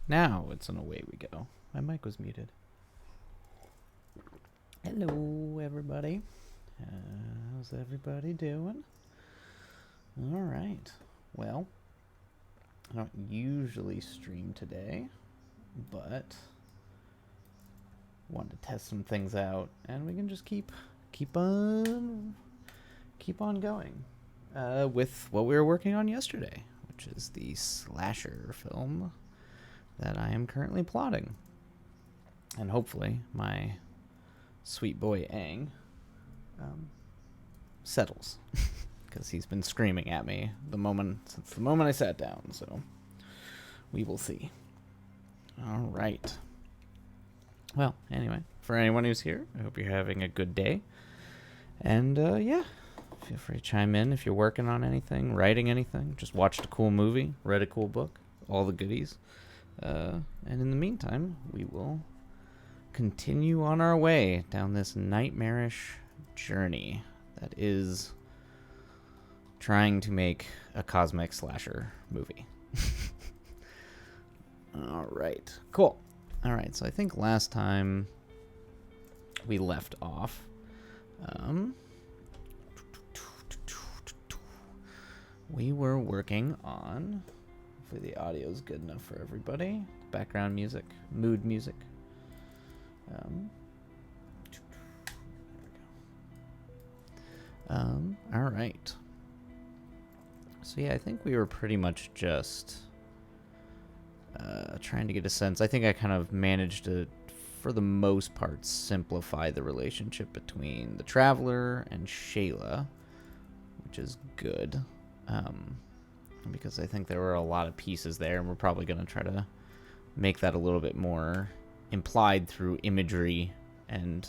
Now it's an away we go. My mic was muted. Hello, everybody. How's everybody doing? All right. Well, I don't usually stream today, but wanted to test some things out, and we can just keep on going with what we were working on yesterday, which is the slasher film that I am currently plotting. And hopefully my sweet boy Aang settles, because he's been screaming at me since the moment I sat down, so we will see. All right. Well, anyway, for anyone who's here, I hope you're having a good day. And yeah, feel free to chime in if you're working on anything, writing anything, just watched a cool movie, read a cool book, all the goodies. And in the meantime, we will continue on our way down this nightmarish journey that is trying to make a cosmic slasher movie. All right, cool. All right, so I think last time we left off, we were working on, hopefully the audio is good enough for everybody, background music, mood music. All right. So yeah, I think we were pretty much just trying to get a sense. I think I kind of managed to, for the most part, simplify the relationship between the Traveler and Shayla, which is good. Because I think there were a lot of pieces there, and we're probably going to try to make that a little bit more implied through imagery and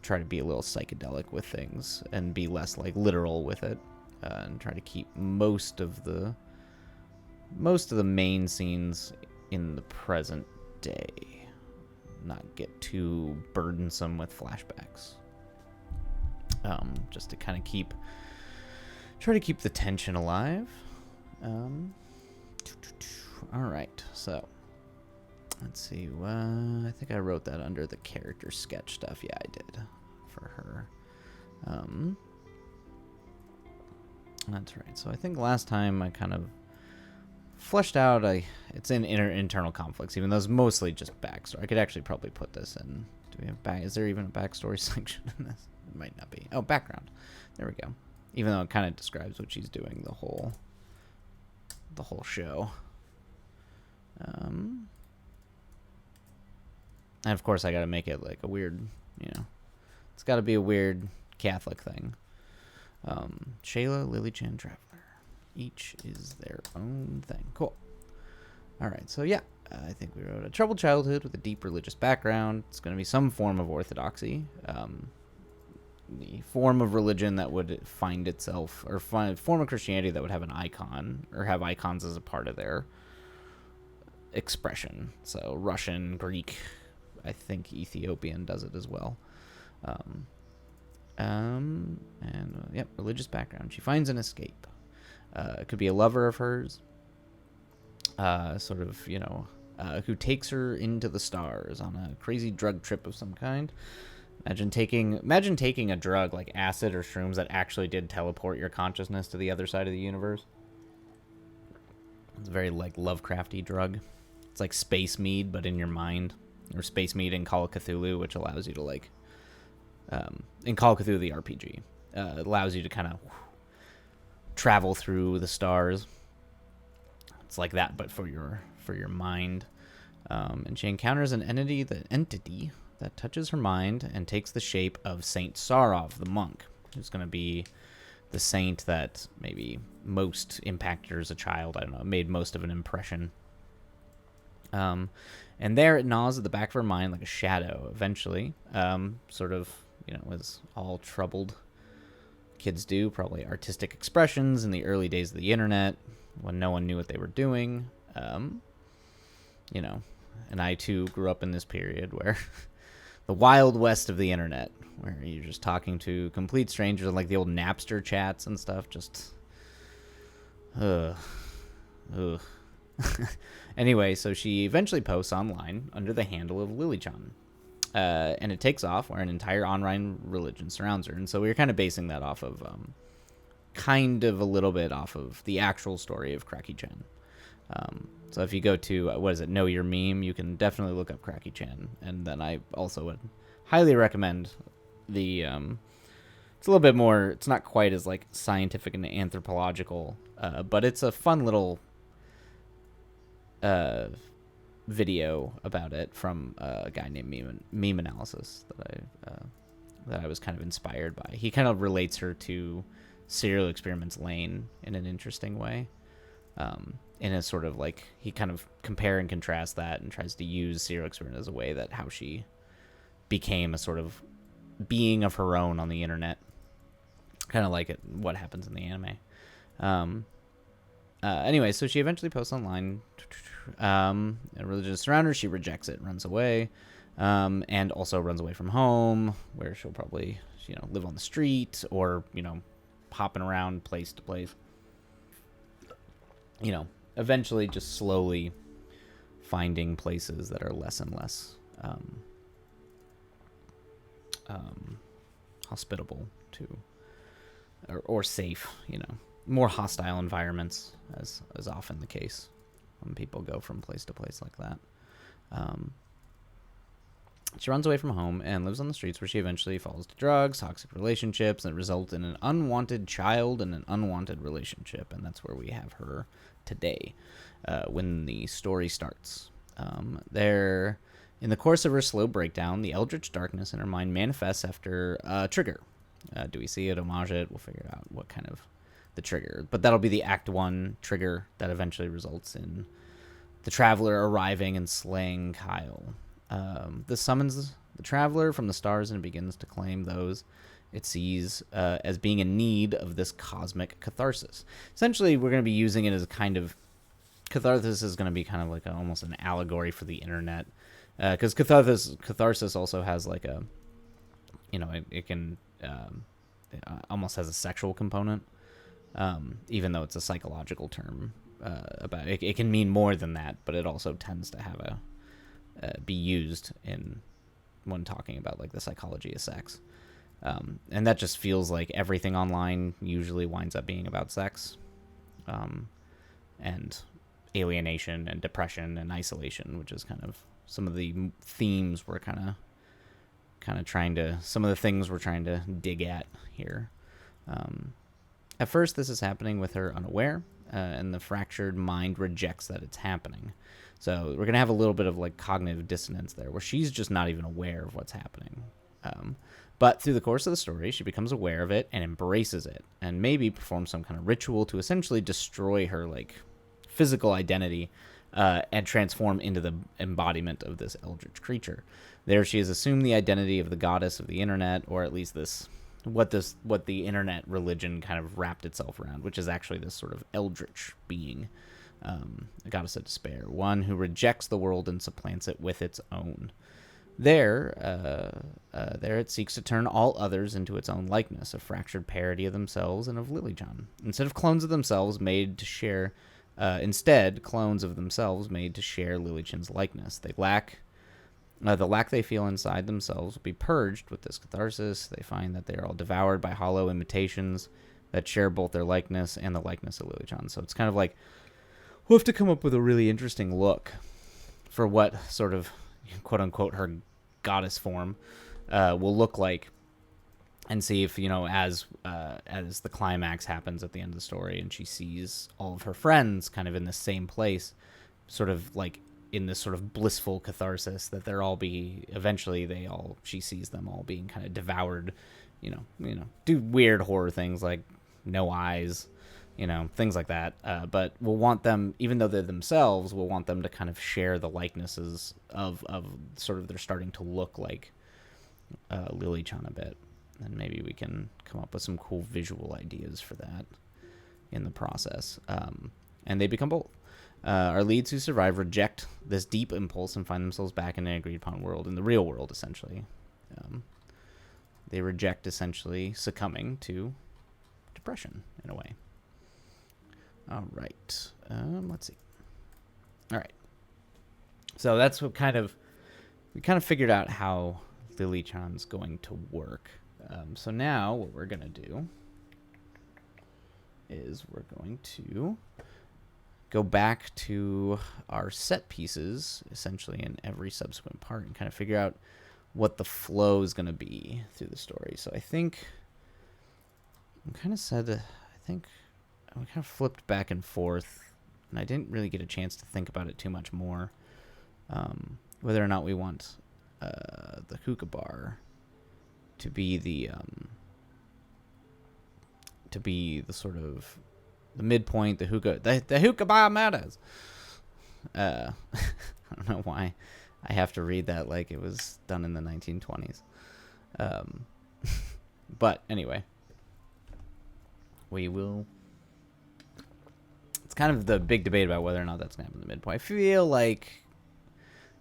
try to be a little psychedelic with things and be less like literal with it, and try to keep most of the main scenes in the present day, not get too burdensome with flashbacks, just to kind of try to keep the tension alive. All right, so let's see. I think I wrote that under the character sketch stuff. Yeah, I did for her. That's right. So I think last time I kind of fleshed out. It's in internal conflicts, even though it's mostly just backstory. I could actually probably put this in. Do we have back? Is there even a backstory section in this? It might not be. Oh, background. There we go. Even though it kind of describes what she's doing the whole show. And of course, I got to make it like a weird, it's got to be a weird Catholic thing. Shayla, Lily Chan, Traveler. Each is their own thing. Cool. All right, so yeah, I think we wrote a troubled childhood with a deep religious background. It's going to be some form of orthodoxy. The form of religion that would find itself, or form of Christianity that would have an icon, or have icons as a part of their expression. So Russian, Greek, I think Ethiopian does it as well. Yep, religious background. She finds an escape. It could be a lover of hers, who takes her into the stars on a crazy drug trip of some kind. Imagine taking a drug like acid or shrooms that actually did teleport your consciousness to the other side of the universe. It's a very like Lovecrafty drug. It's like space mead, but in your mind, or space mead in Call of Cthulhu, which allows you to in Call of Cthulhu the RPG, it allows you to kind of travel through the stars. It's like that, but for your mind. And she encounters an entity that touches her mind and takes the shape of Saint Sarov, the monk, who's going to be the saint that maybe most impacted her as a child. I don't know, made most of an impression. And there it gnaws at the back of her mind like a shadow. Eventually, as all troubled kids do, probably artistic expressions in the early days of the internet when no one knew what they were doing. And I too grew up in this period where the wild west of the internet, where you're just talking to complete strangers, like the old Napster chats and stuff. Just, Anyway, so she eventually posts online under the handle of Lilychan. And it takes off where an entire online religion surrounds her. And so we were kind of basing that off of, kind of a little bit off of the actual story of Cracky-chan. So if you go to, what is it, Know Your Meme, you can definitely look up Cracky-chan. And then I also would highly recommend the, it's a little bit more, it's not quite as like scientific and anthropological, but it's a fun little video about it from a guy named Meme Analysis that I was kind of inspired by. He kind of relates her to Serial Experiments Lane in an interesting way. In a sort of like, he kind of compare and contrast that and tries to use Serial Experiment as a way that how she became a sort of being of her own on the internet. Kind of like what happens in the anime. Anyway, so she eventually posts online. A religious around her, she rejects it, runs away, and also runs away from home, where she'll probably, live on the street or, hopping around place to place. Eventually just slowly finding places that are less and less hospitable to, or safe, more hostile environments, as often the case when people go from place to place like that. She runs away from home and lives on the streets, where she eventually falls to drugs, toxic relationships, that result in an unwanted child and an unwanted relationship. And that's where we have her today, when the story starts. There, in the course of her slow breakdown, the eldritch darkness in her mind manifests after a trigger. Do we see it, homage it? We'll figure out what kind of the trigger. But that'll be the Act 1 trigger that eventually results in the Traveler arriving and slaying Kyle. This summons the Traveler from the stars and begins to claim those it sees as being in need of this cosmic catharsis. Essentially, we're going to be using it as a kind of... Catharsis is going to be kind of like almost an allegory for the internet. Because catharsis also has like a... it can... it almost has a sexual component. Even though it's a psychological term. About it can mean more than that, but it also tends to have be used when talking about like the psychology of sex, and that just feels like everything online usually winds up being about sex, and alienation and depression and isolation, which is kind of some of the themes we're kind of trying to, some of the things we're trying to dig at here. At first, this is happening with her unaware, and the fractured mind rejects that it's happening. So we're going to have a little bit of like cognitive dissonance there, where she's just not even aware of what's happening. But through the course of the story, she becomes aware of it and embraces it, and maybe performs some kind of ritual to essentially destroy her like physical identity, and transform into the embodiment of this eldritch creature. There she has assumed the identity of the goddess of the internet, or at least what the internet religion kind of wrapped itself around, which is actually this sort of eldritch being, a goddess of despair, one who rejects the world and supplants it with its own. There it seeks to turn all others into its own likeness, a fractured parody of themselves and of Lilychan. Instead of clones of themselves made to share Lilychan's likeness. The lack they feel inside themselves will be purged with this catharsis. They find that they are all devoured by hollow imitations that share both their likeness and the likeness of Lilychan. So it's kind of like, we'll have to come up with a really interesting look for what sort of, quote-unquote, her goddess form will look like, and see if, as the climax happens at the end of the story and she sees all of her friends kind of in the same place, sort of like in this sort of blissful catharsis, that she sees them all being kind of devoured, do weird horror things like no eyes, things like that. But we'll want them, even though they're themselves, we'll want them to kind of share the likenesses of sort of, they're starting to look like Lilychan a bit. And maybe we can come up with some cool visual ideas for that in the process. And they become both. Our leads who survive reject this deep impulse and find themselves back in an agreed-upon world, in the real world, essentially. They reject, essentially, succumbing to depression, in a way. All right. Let's see. All right. So that's what we kind of figured out how Lilychan's going to work. So now what we're going to do is we're going to go back to our set pieces, essentially in every subsequent part, and kind of figure out what the flow is going to be through the story. So I think we kind of flipped back and forth, and I didn't really get a chance to think about it too much more. Whether or not we want the hookah bar to be the sort of the midpoint, the hookah bar matters. I don't know why I have to read that like it was done in the 1920s. But anyway, we will. It's kind of the big debate about whether or not that's going to happen in the midpoint. I feel like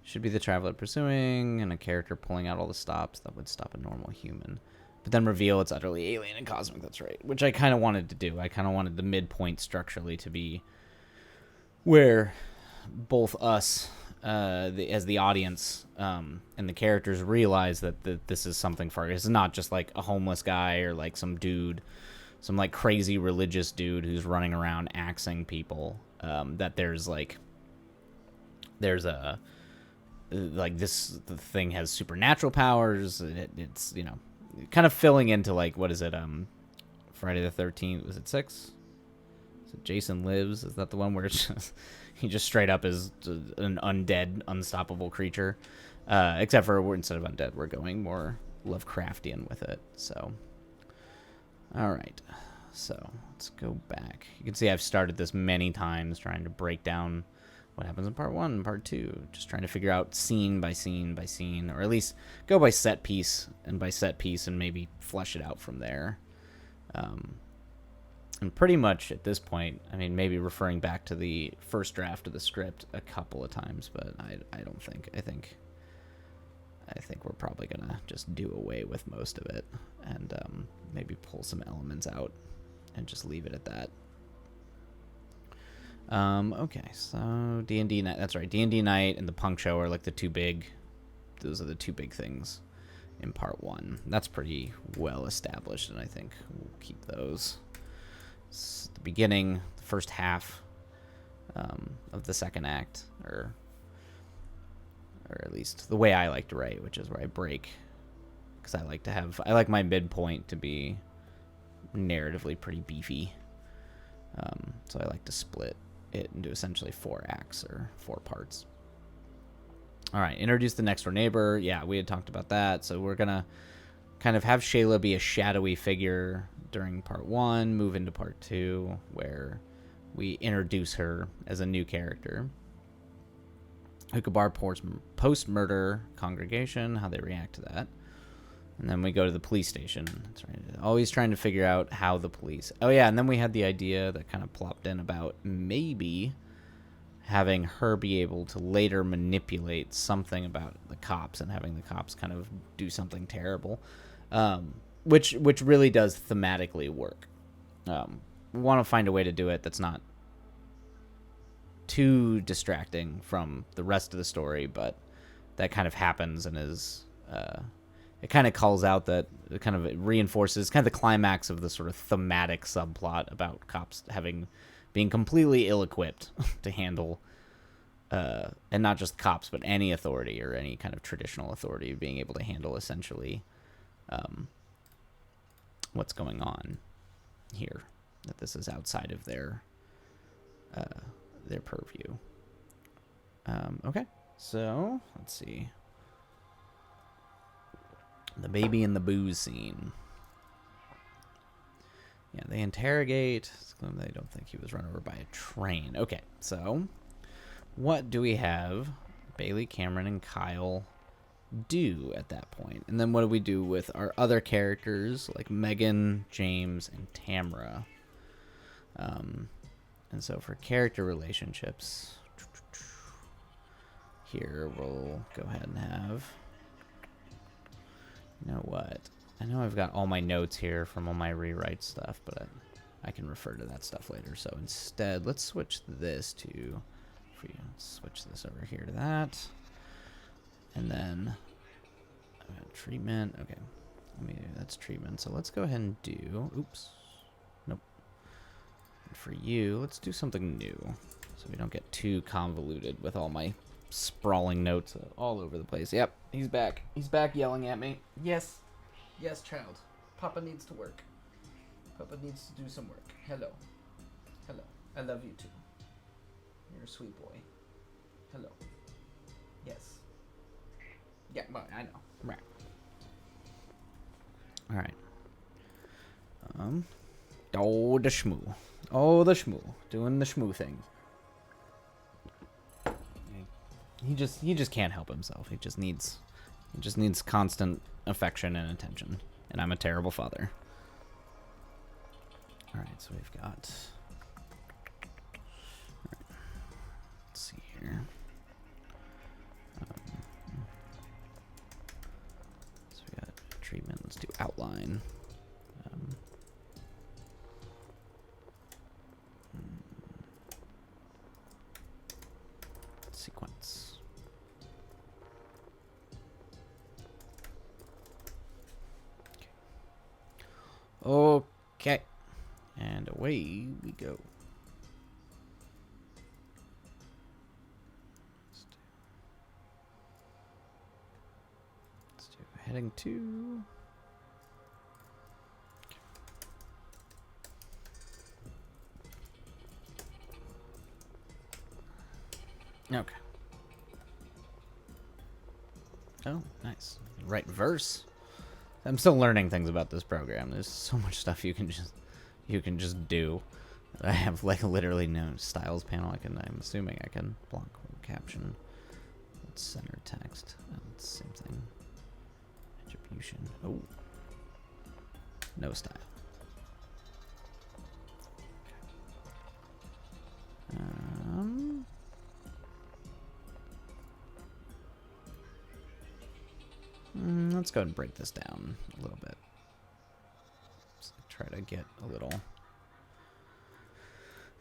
it should be the traveler pursuing and a character pulling out all the stops that would stop a normal human. But then reveal it's utterly alien and cosmic. That's right. Which I kind of wanted to do. I kind of wanted the midpoint structurally to be where both us, as the audience, and the characters realize that this is something far. It's not just like a homeless guy or like some dude, some like crazy religious dude who's running around axing people. That there's a like the thing has supernatural powers. It's kind of filling into like, what is it? Friday the 13th. Was it 6? Is it Jason Lives? Is that the one where it's just, he just straight up is an undead, unstoppable creature? Except for instead of undead, we're going more Lovecraftian with it. So, all right. So let's go back. You can see I've started this many times trying to break down what happens in part 1 and part 2, just trying to figure out scene by scene by scene, or at least go by set piece and maybe flesh it out from there. And pretty much at this point, I mean, maybe referring back to the first draft of the script a couple of times, but I don't think. I think we're probably gonna just do away with most of it and maybe pull some elements out and just leave it at that. Okay, so D&D night. That's right. D&D night and the punk show are like those are the two big things in part 1. That's pretty well established, and I think we'll keep those. It's the beginning, the first half of the second act, or at least the way I like to write, which is where I break, because I like my midpoint to be narratively pretty beefy. So I like to split it into essentially 4 acts or 4 parts. All right, introduce the next door neighbor. Yeah, we had talked about that. So we're gonna kind of have Shayla be a shadowy figure during part 1, move into part 2, where we introduce her as a new character. Hookah bar post-murder congregation, how they react to that. And then we go to the police station. That's right. Always trying to figure out how the police... Oh, yeah, and then we had the idea that kind of plopped in about maybe having her be able to later manipulate something about the cops and having the cops kind of do something terrible, which really does thematically work. We want to find a way to do it that's not too distracting from the rest of the story, but that kind of happens and is... it kind of calls out that it kind of reinforces kind of the climax of the sort of thematic subplot about cops being completely ill-equipped to handle, and not just cops, but any authority or any kind of traditional authority being able to handle essentially what's going on here, that this is outside of their purview. Okay, so let's see. The baby and the booze scene. Yeah, they interrogate. They don't think he was run over by a train. Okay, so what do we have Bailey, Cameron, and Kyle do at that point? And then what do we do with our other characters like Megan, James, and Tamra? And so for character relationships, here we'll go ahead and have... You know what? I know I've got all my notes here from all my rewrite stuff, but I can refer to that stuff later. So instead, let's switch this to if we switch this over here to that, and then treatment. Okay, that's treatment. So let's go ahead and do. Oops, nope. And for you, let's do something new, so we don't get too convoluted with all my sprawling notes all over the place. Yep, he's back. He's back yelling at me. Yes, yes, child. Papa needs to work. Papa needs to do some work. Hello. Hello. I love you too. You're a sweet boy. Hello. Yes. Yeah, but I know. Right. All right. Oh, the shmoo. Oh, the shmoo. Doing the shmoo thing. He just can't help himself. He just needs constant affection and attention. And I'm a terrible father. All right, so we've got. All right. Let's see here. So we got treatment. Let's do outline. Sequence. Okay. And away we go. Let's do heading 2. Okay. Oh, nice. Write verse. I'm still learning things about this program. There's so much stuff you can just do. I have like literally no styles panel. I'm assuming I can block caption. Let's center text. That's same thing. Attribution. Oh. No style. Let's go ahead and break this down a little bit. Let's try to get a little.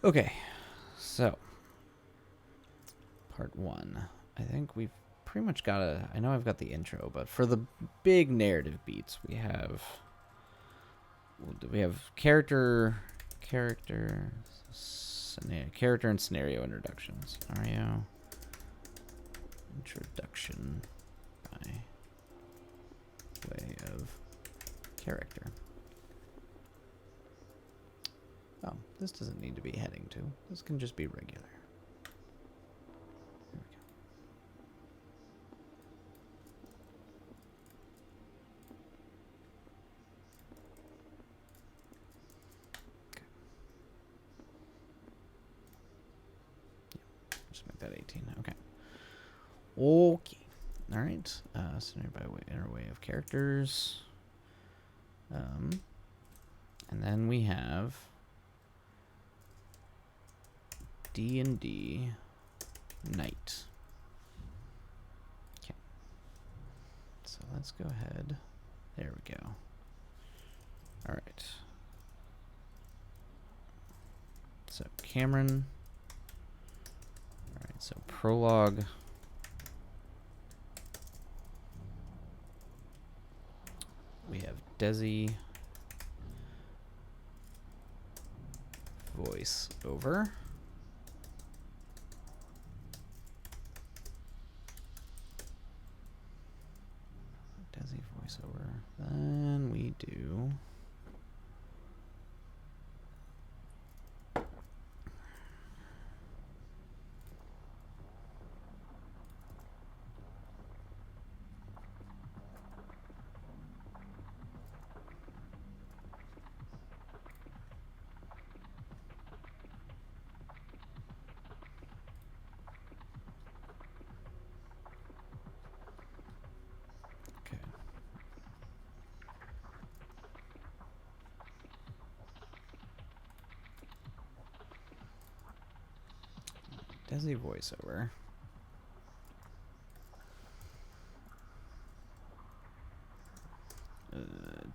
Okay, so part 1. I think we've pretty much got I know I've got the intro, but for the big narrative beats, we have character and scenario introductions. Scenario introduction by way of character. Oh, this doesn't need to be heading 2. This can just be regular. There we go. Okay. Yeah, just make that 18. Okay. Okay. All right. Scenario by way of characters. And then we have D&D Night. Okay. So let's go ahead. There we go. All right. So Cameron. All right. So prologue. We have Desi voice over. Desi voiceover. Then we do Desi voiceover.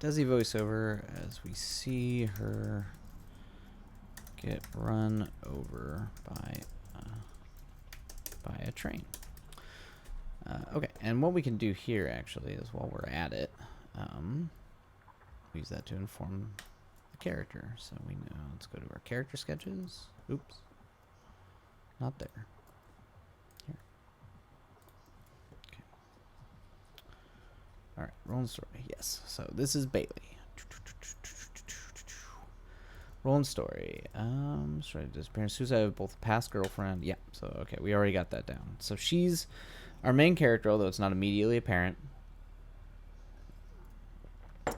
Desi voiceover as we see her get run over by a by a train. Okay, and what we can do here actually is while we're at it, use that to inform the character. So we know, let's go to our character sketches. Oops, not there. Here. Okay. All right, rolling story. Yes, so this is Bailey. Rolling story. Sorry, disappearance, suicide of both past girlfriend. Yeah, so okay, we already got that down. So she's our main character, although it's not immediately apparent.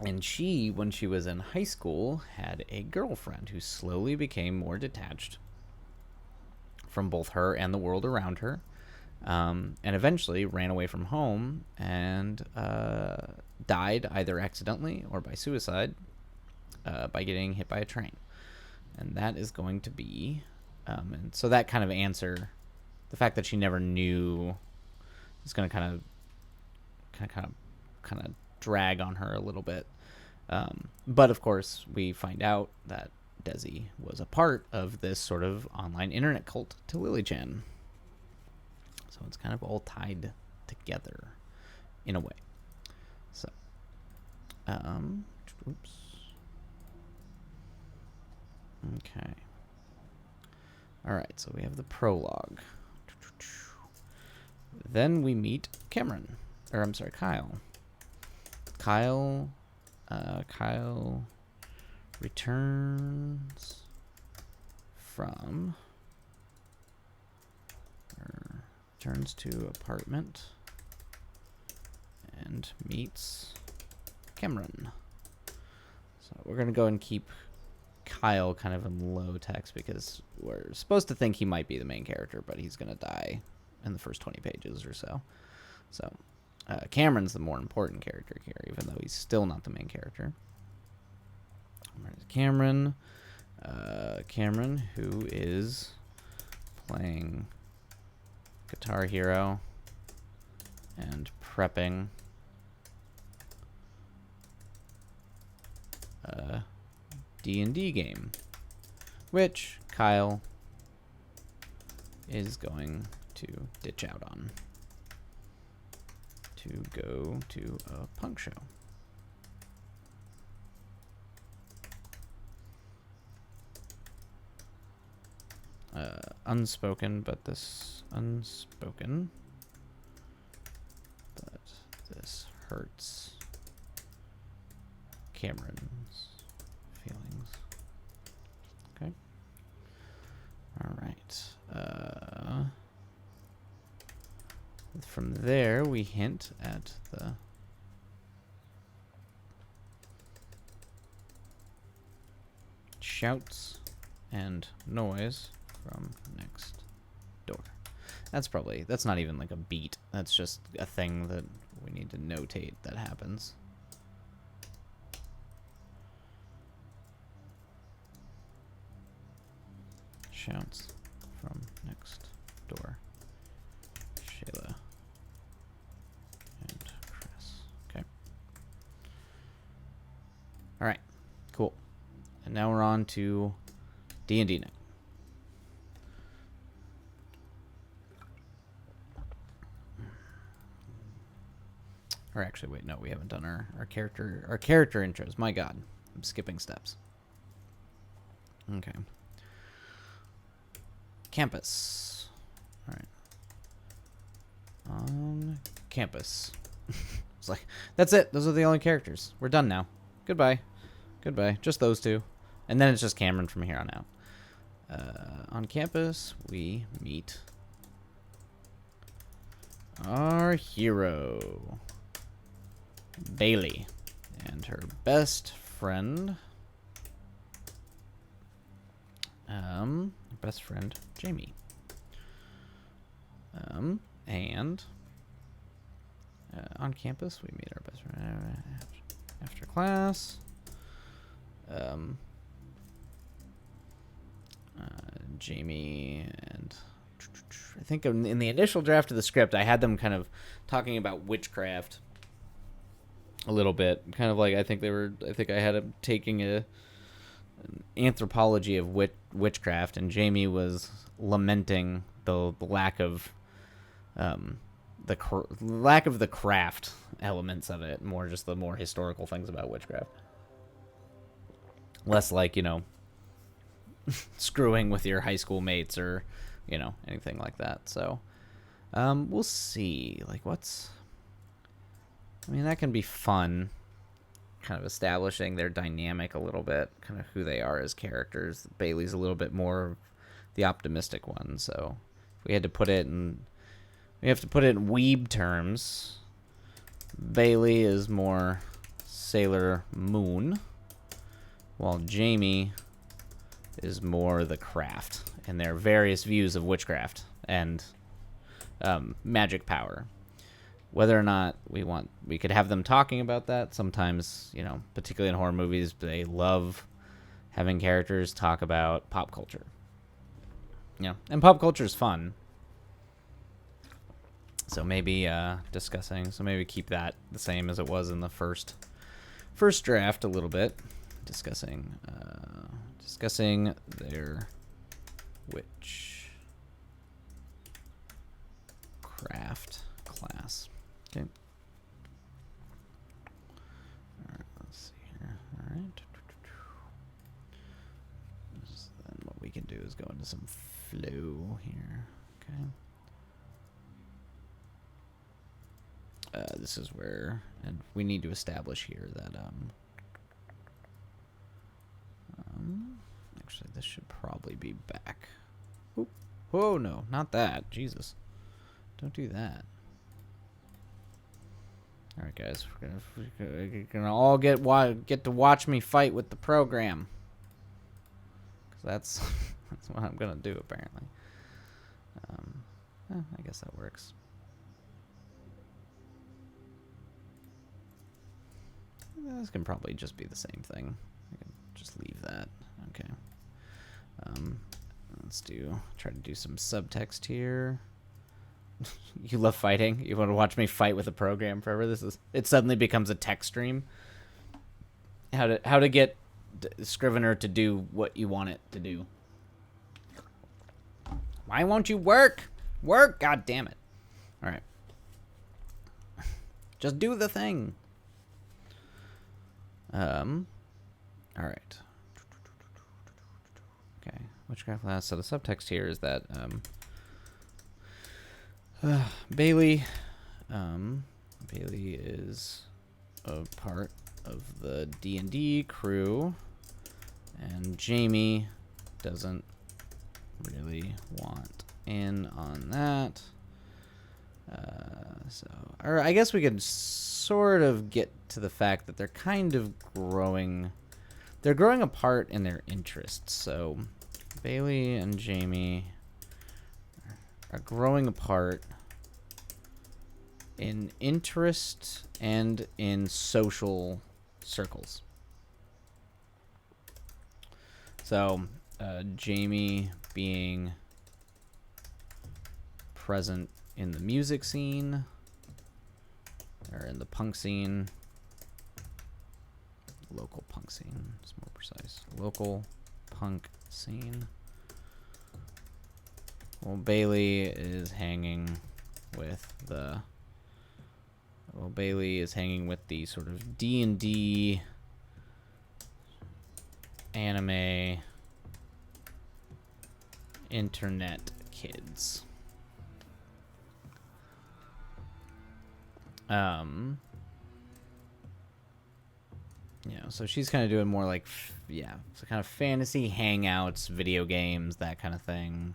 And she, when she was in high school, had a girlfriend who slowly became more detached from both her and the world around her, and eventually ran away from home and died either accidentally or by suicide by getting hit by a train. And that is going to be, and so that kind of answer, the fact that she never knew, is going to kind of drag on her a little bit. But of course, we find out that Desi was a part of this sort of online internet cult to Lily-chan. So it's kind of all tied together in a way. So, oops. Okay. All right, so we have the prologue. Then we meet Cameron. Or, I'm sorry, Kyle. Kyle returns from... returns to apartment and meets Cameron. So we're going to go and keep Kyle kind of in low text because we're supposed to think he might be the main character, but he's going to die in the first 20 pages or so. So Cameron's the more important character here, even though he's still not the main character. Where's Cameron? Cameron, who is playing Guitar Hero and prepping a D&D game, which Kyle is going to ditch out on to go to a punk show. Unspoken, but this hurts Cameron's feelings. Okay. All right. From there, we hint at the shouts and noise from next door. That's not even like a beat. That's just a thing that we need to notate that happens. Shouts from next door. Shayla and Chris. Okay. All right. Cool. And now we're on to D&D night. Or actually, wait, no, we haven't done our character intros. My God, I'm skipping steps. Okay. Campus. All right. On campus. It's like, that's it. Those are the only characters. We're done now. Goodbye. Goodbye. Just those two. And then it's just Cameron from here on out. On campus, we meet our hero, Bailey, and her best friend, Jamie. And on campus, we meet our best friend after class. Jamie and I think in the initial draft of the script, I had them kind of talking about witchcraft a little bit, kind of like I think I had them taking an anthropology of witchcraft, and Jamie was lamenting the lack of the lack of the craft elements of it, more just the more historical things about witchcraft. Less like, screwing with your high school mates or, anything like that. So, we'll see. Like, that can be fun, kind of establishing their dynamic a little bit, kind of who they are as characters. Bailey's a little bit more the optimistic one, so if we had to put it in, we have to put it in weeb terms. Bailey is more Sailor Moon, while Jamie is more the craft and their various views of witchcraft and magic power. Whether or not we could have them talking about that. Sometimes, particularly in horror movies, they love having characters talk about pop culture. And pop culture is fun. So maybe maybe keep that the same as it was in the first draft a little bit. Discussing their witchcraft class. Okay. All right, let's see here. All right. Then what we can do is go into some flow here. Okay. This is where, and we need to establish here that actually this should probably be back. Oop. Whoa, no, not that. Jesus, don't do that. All right, guys, we're gonna all get to watch me fight with the program, because that's what I'm gonna do apparently. I guess that works. This can probably just be the same thing. I can just leave that. Okay. Let's try to do some subtext here. You love fighting? You want to watch me fight with a program forever? It suddenly becomes a tech stream. How to get Scrivener to do what you want it to do. Why won't you work? Work, god damn it. All right. Just do the thing. All right. Okay. Witchcraft last. So the subtext here is that Bailey is a part of the D&D crew, and Jamie doesn't really want in on that. Or I guess we could sort of get to the fact that they're kind of growing. They're growing apart in their interests. So Bailey and Jamie are growing apart in interest and in social circles. So Jamie being present in the music scene, or in the punk scene, local punk scene, it's more precise, local punk scene. Well, Bailey is hanging with the sort of D&D anime internet kids. So she's kind of doing more like, so kind of fantasy hangouts, video games, that kind of thing,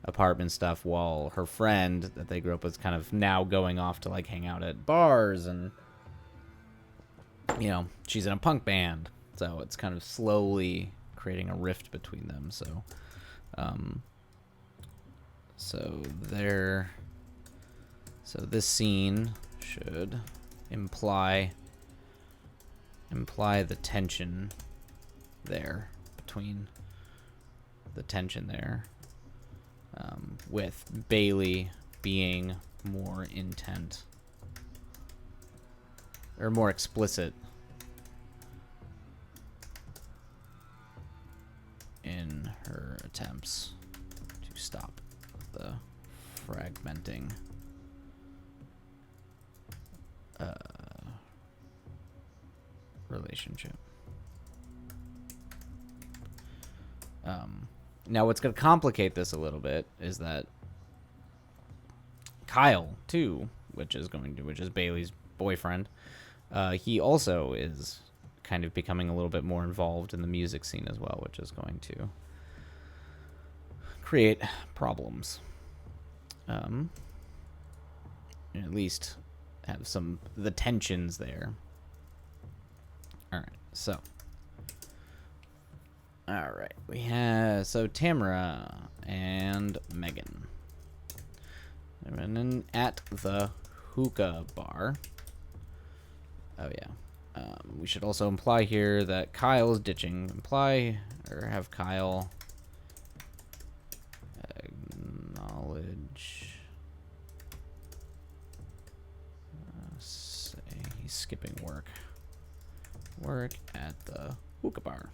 apartment stuff, while her friend that they grew up with is kind of now going off to like hang out at bars, and she's in a punk band, so it's kind of slowly creating a rift between them. So this scene should imply the tension there, with Bailey being more intent or more explicit in her attempts to stop the fragmenting relationship. Now, what's going to complicate this a little bit is that Kyle, too, which is Bailey's boyfriend, he also is kind of becoming a little bit more involved in the music scene as well, which is going to create problems. At least have the tensions there. All right, so. All right, we have Tamara and Megan. They're running at the hookah bar. Oh yeah. We should also imply here that Kyle is ditching. Have Kyle acknowledge. Say he's skipping work. Work at the hookah bar.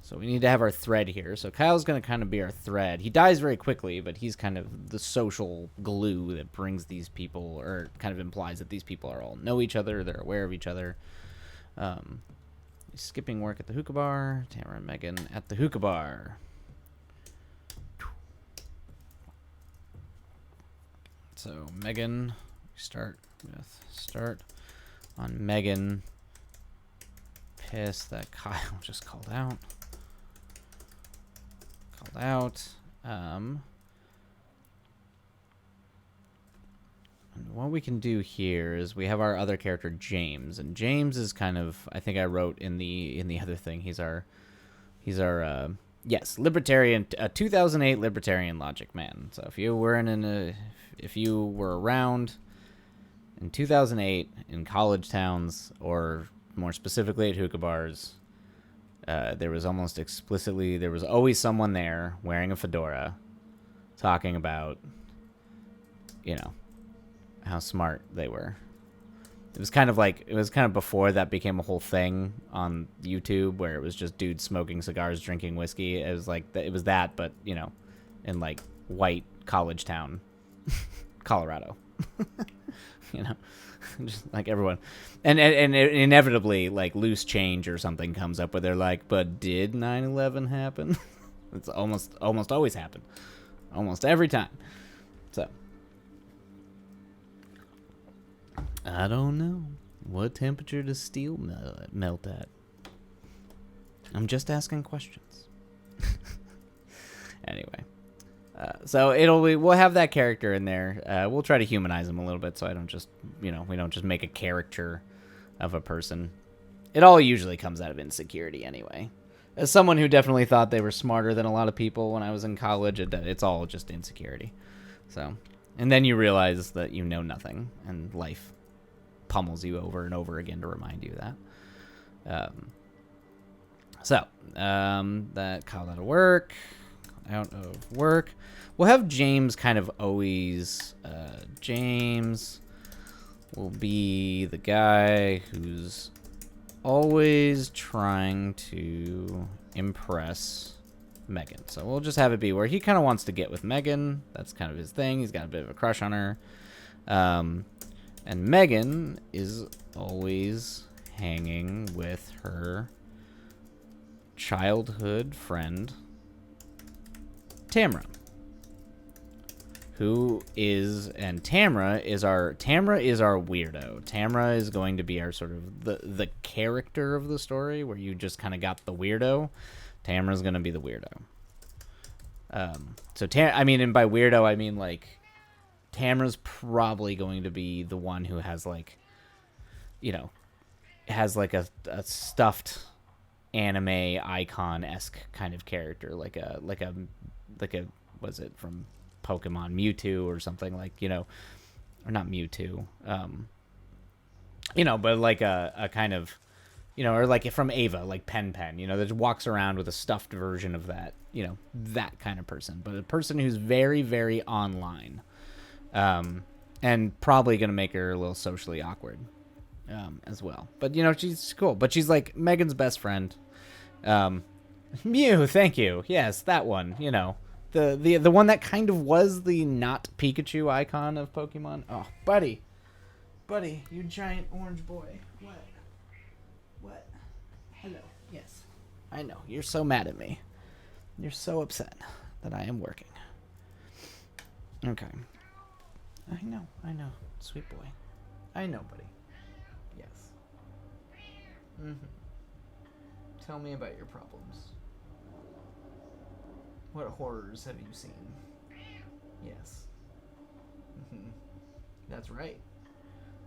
So we need to have our thread here. So Kyle's going to kind of be our thread. He dies very quickly, but he's kind of the social glue that brings these people, or kind of implies that these people all know each other. They're aware of each other. Skipping work at the hookah bar. Tamara and Megan at the hookah bar. So Megan, start on Megan. Pissed that Kyle just called out. And what we can do here is we have our other character James, and James is kind of, I think I wrote in the other thing, he's our libertarian, a 2008 libertarian logic man. So if you were around in 2008 in college towns, or more specifically at hookah bars, there was always someone there wearing a fedora talking about, how smart they were. It was kind of before that became a whole thing on YouTube, where it was just dudes smoking cigars, drinking whiskey. It was that, but, in like white college town, Colorado. Just like everyone, and inevitably, like, loose change or something comes up where they're like, but did 9/11 happen? It's almost always happened, almost every time. So I don't know, what temperature does steel melt at? I'm just asking questions. Anyway. So we'll have that character in there. We'll try to humanize him a little bit, so I don't just, we don't just make a caricature of a person. It all usually comes out of insecurity anyway. As someone who definitely thought they were smarter than a lot of people when I was in college, it's all just insecurity. So, and then you realize that you know nothing, and life pummels you over and over again to remind you that. That called out of work. We'll have James kind of always. James will be the guy who's always trying to impress Megan. So we'll just have it be where he kind of wants to get with Megan. That's kind of his thing. He's got a bit of a crush on her. And Megan is always hanging with her childhood friend, Tamara. Tamara is our weirdo. Tamara is going to be our sort of the character of the story, where you just kind of got the weirdo. Tamara's going to be the weirdo. And by weirdo, I mean, like, Tamara's probably going to be the one who has, like, has like a stuffed anime icon-esque kind of character, like a was it from Pokemon, Mewtwo or something, like, or not Mewtwo, but like a kind of, or like from Ava, like Pen, that walks around with a stuffed version of that, that kind of person, but a person who's very, very online, and probably going to make her a little socially awkward, as well. But, she's cool, but she's like Megan's best friend. Mew, thank you. Yes, that one, The one that kind of was the not Pikachu icon of Pokemon. Oh, buddy, you giant orange boy. What? I know. You're so mad at me. You're so upset that I am working. Okay. I know. Sweet boy. I know, buddy. Yes. Mm-hmm. Tell me about your problems. What horrors have you seen? Yes. Mm-hmm. That's right.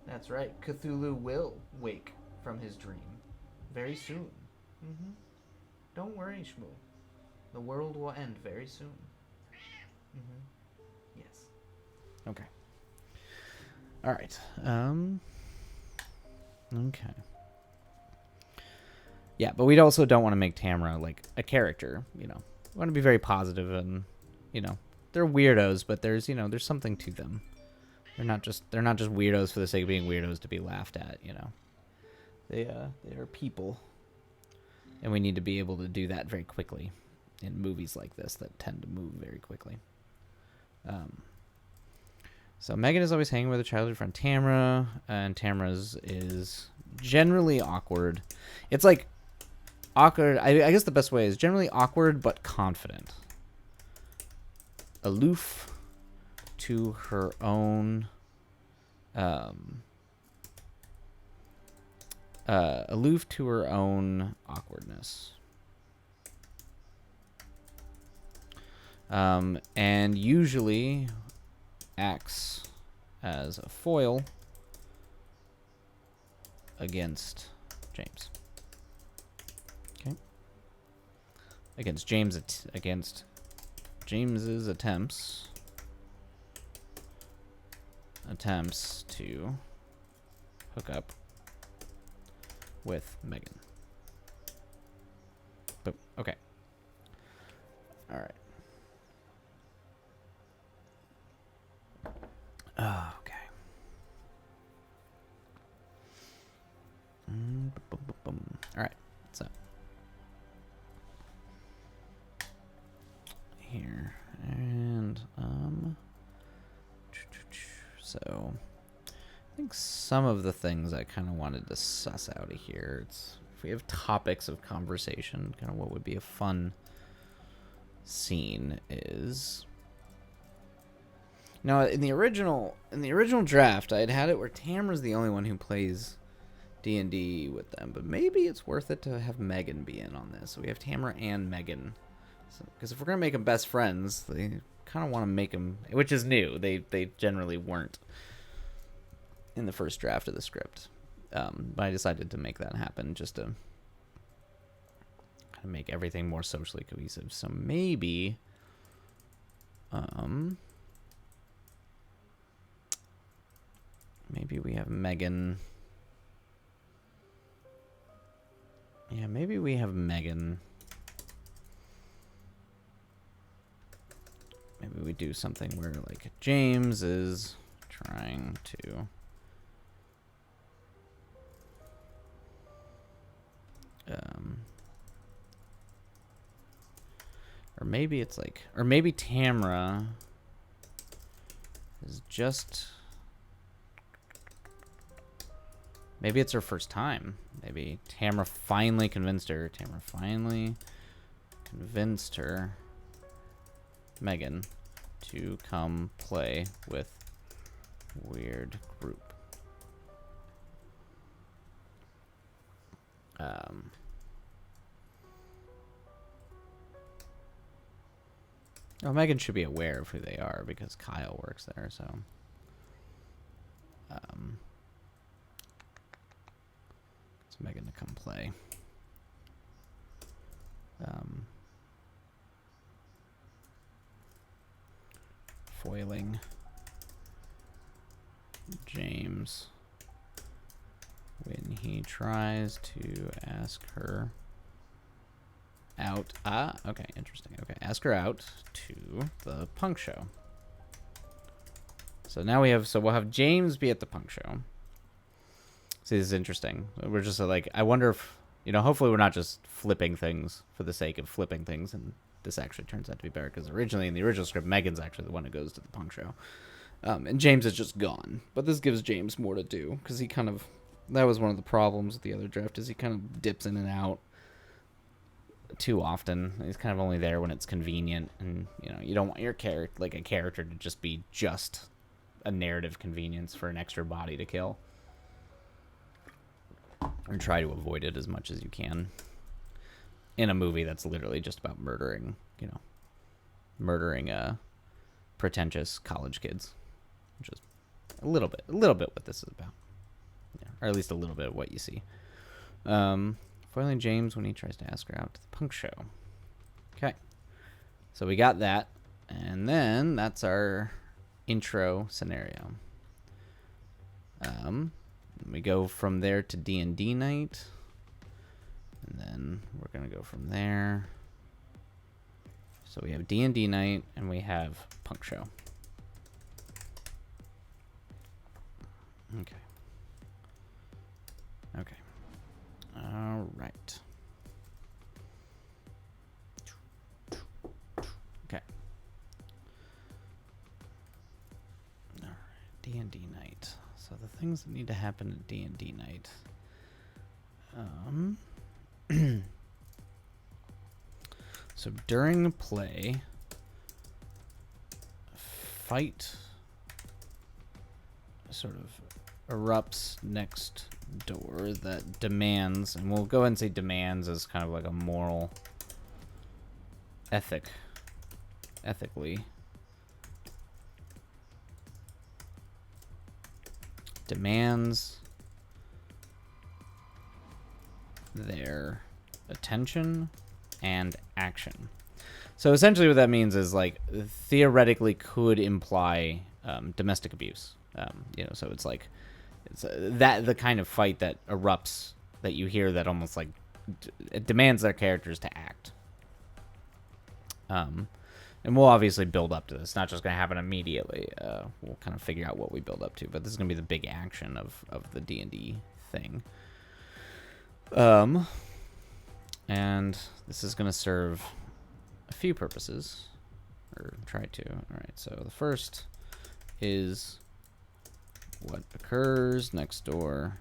That's right. Cthulhu will wake from his dream very soon. Mm-hmm. Don't worry, Shmoo. The world will end very soon. Mm-hmm. Yes. Okay. All right. Okay. Yeah, but we also don't want to make Tamara like a character. You know, we want to be very positive, and you know, they're weirdos, but there's something to them. They're not just weirdos for the sake of being weirdos to be laughed at. You know, they are people, and we need to be able to do that very quickly in movies like this that tend to move very quickly. So Megan is always hanging with her childhood friend Tamara, and Tamara's is generally awkward. It's like awkward. I guess the best way is generally awkward but confident. Aloof to her own awkwardness. And usually acts as a foil against James. Okay. Against James's attempts to hook up with Megan. But okay. All right. Okay. All right. So here and so I think some of the things I kind of wanted to suss out of here. It's if we have topics of conversation, kind of what would be a fun scene is. Now, in the original draft, I'd had it where Tamara's the only one who plays D&D with them, but maybe it's worth it to have Megan be in on this. So we have Tamara and Megan, because if we're gonna make them best friends, they kind of want to make them, which is new. They generally weren't in the first draft of the script, but I decided to make that happen just to kind of make everything more socially cohesive. So maybe, maybe we have Megan. Yeah, maybe we have Megan. Maybe we do something where, like, James is trying to or maybe it's like, or maybe Tamara is just, maybe it's her first time. Maybe Tamara finally convinced her. Megan to come play with weird group. Well, Megan should be aware of who they are because Kyle works there, so it's Megan to come play. Foiling James when he tries to ask her out. Okay, interesting. Okay, ask her out to the punk show. So now we'll have James be at the punk show. See, this is interesting. We're just like, I wonder if, hopefully we're not just flipping things for the sake of flipping things, and this actually turns out to be better, because originally in the original script, Megan's actually the one who goes to the punk show. And James is just gone. But this gives James more to do, because he kind of, that was one of the problems with the other draft, is he kind of dips in and out. too often. He's kind of only there when it's convenient, and you don't want your a character to just be just a narrative convenience for an extra body to kill. Or try to avoid it as much as you can. In a movie that's literally just about murdering pretentious college kids, which is a little bit what this is about, or at least a little bit of what you see. Foiling James when he tries to ask her out to the punk show. Okay, so we got that, and then that's our intro scenario. We go from there to D&D night, and then we're gonna go from there. So we have D&D night, and we have punk show. Okay. All right. Okay. All right. D&D night. So the things that need to happen at D&D night. So during the play, fight sort of erupts next door that demands, and we'll go ahead and say demands as kind of like a moral ethically demands their attention and action. So essentially what that means is, like, theoretically could imply domestic abuse. So it's like that the kind of fight that erupts, that you hear, that almost like it demands their characters to act. And we'll obviously build up to this. It's not just going to happen immediately. We'll kind of figure out what we build up to, but this is going to be the big action of the D&D thing. And this is going to serve a few purposes, or try to. All right, so the first is what occurs next door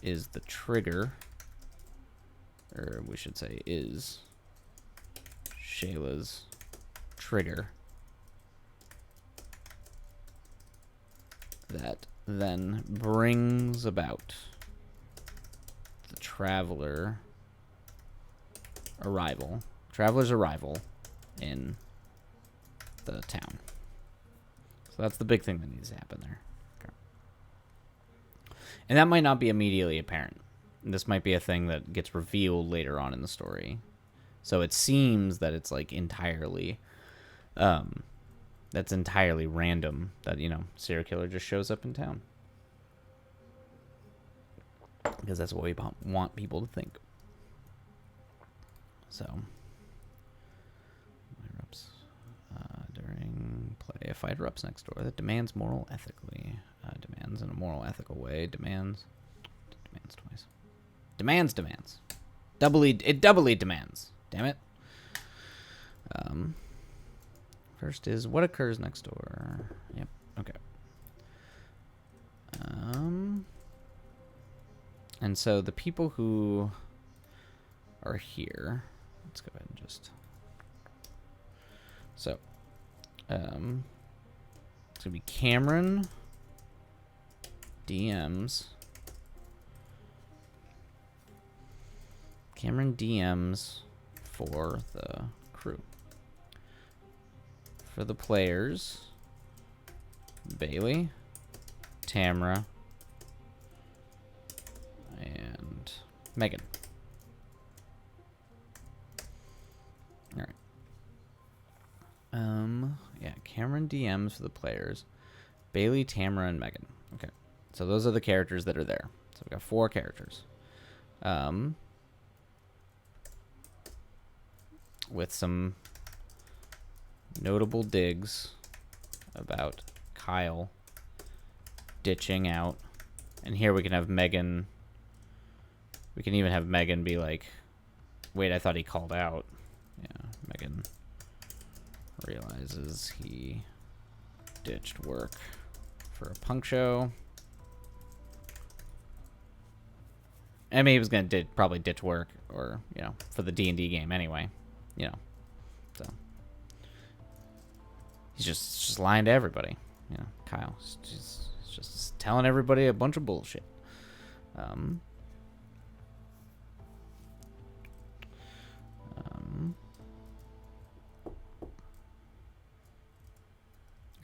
is the trigger, or we should say is Shayla's trigger that then brings about the traveler's arrival in the town. So that's the big thing that needs to happen there. Okay. And that might not be immediately apparent. This might be a thing that gets revealed later on in the story. So it seems that it's like entirely that's entirely random, that serial killer just shows up in town. Because that's what we want people to think. So erupts during play. A fight erupts next door that demands moral ethically. Demands in a moral ethical way. Demands twice. Demands. It doubly demands. Damn it. First is what occurs next door. Yep. Okay. And so the people who are here, let's go ahead and just. So, it's gonna be Cameron DMs. For the crew. For the players, Bailey, Tamara, and Megan. All right. Yeah, Cameron DMs for the players, Bailey, Tamara, and Megan. Okay. So those are the characters that are there. So we've got 4 characters. With some notable digs about Kyle ditching out. And here we can have Megan. We can even have Megan be like, wait, I thought he called out. Yeah, Megan realizes he ditched work for a punk show. I mean, he was going to probably ditch work or, you know, for the D&D game anyway, you know. So he's just lying to everybody, you know. Kyle, he's just telling everybody a bunch of bullshit. I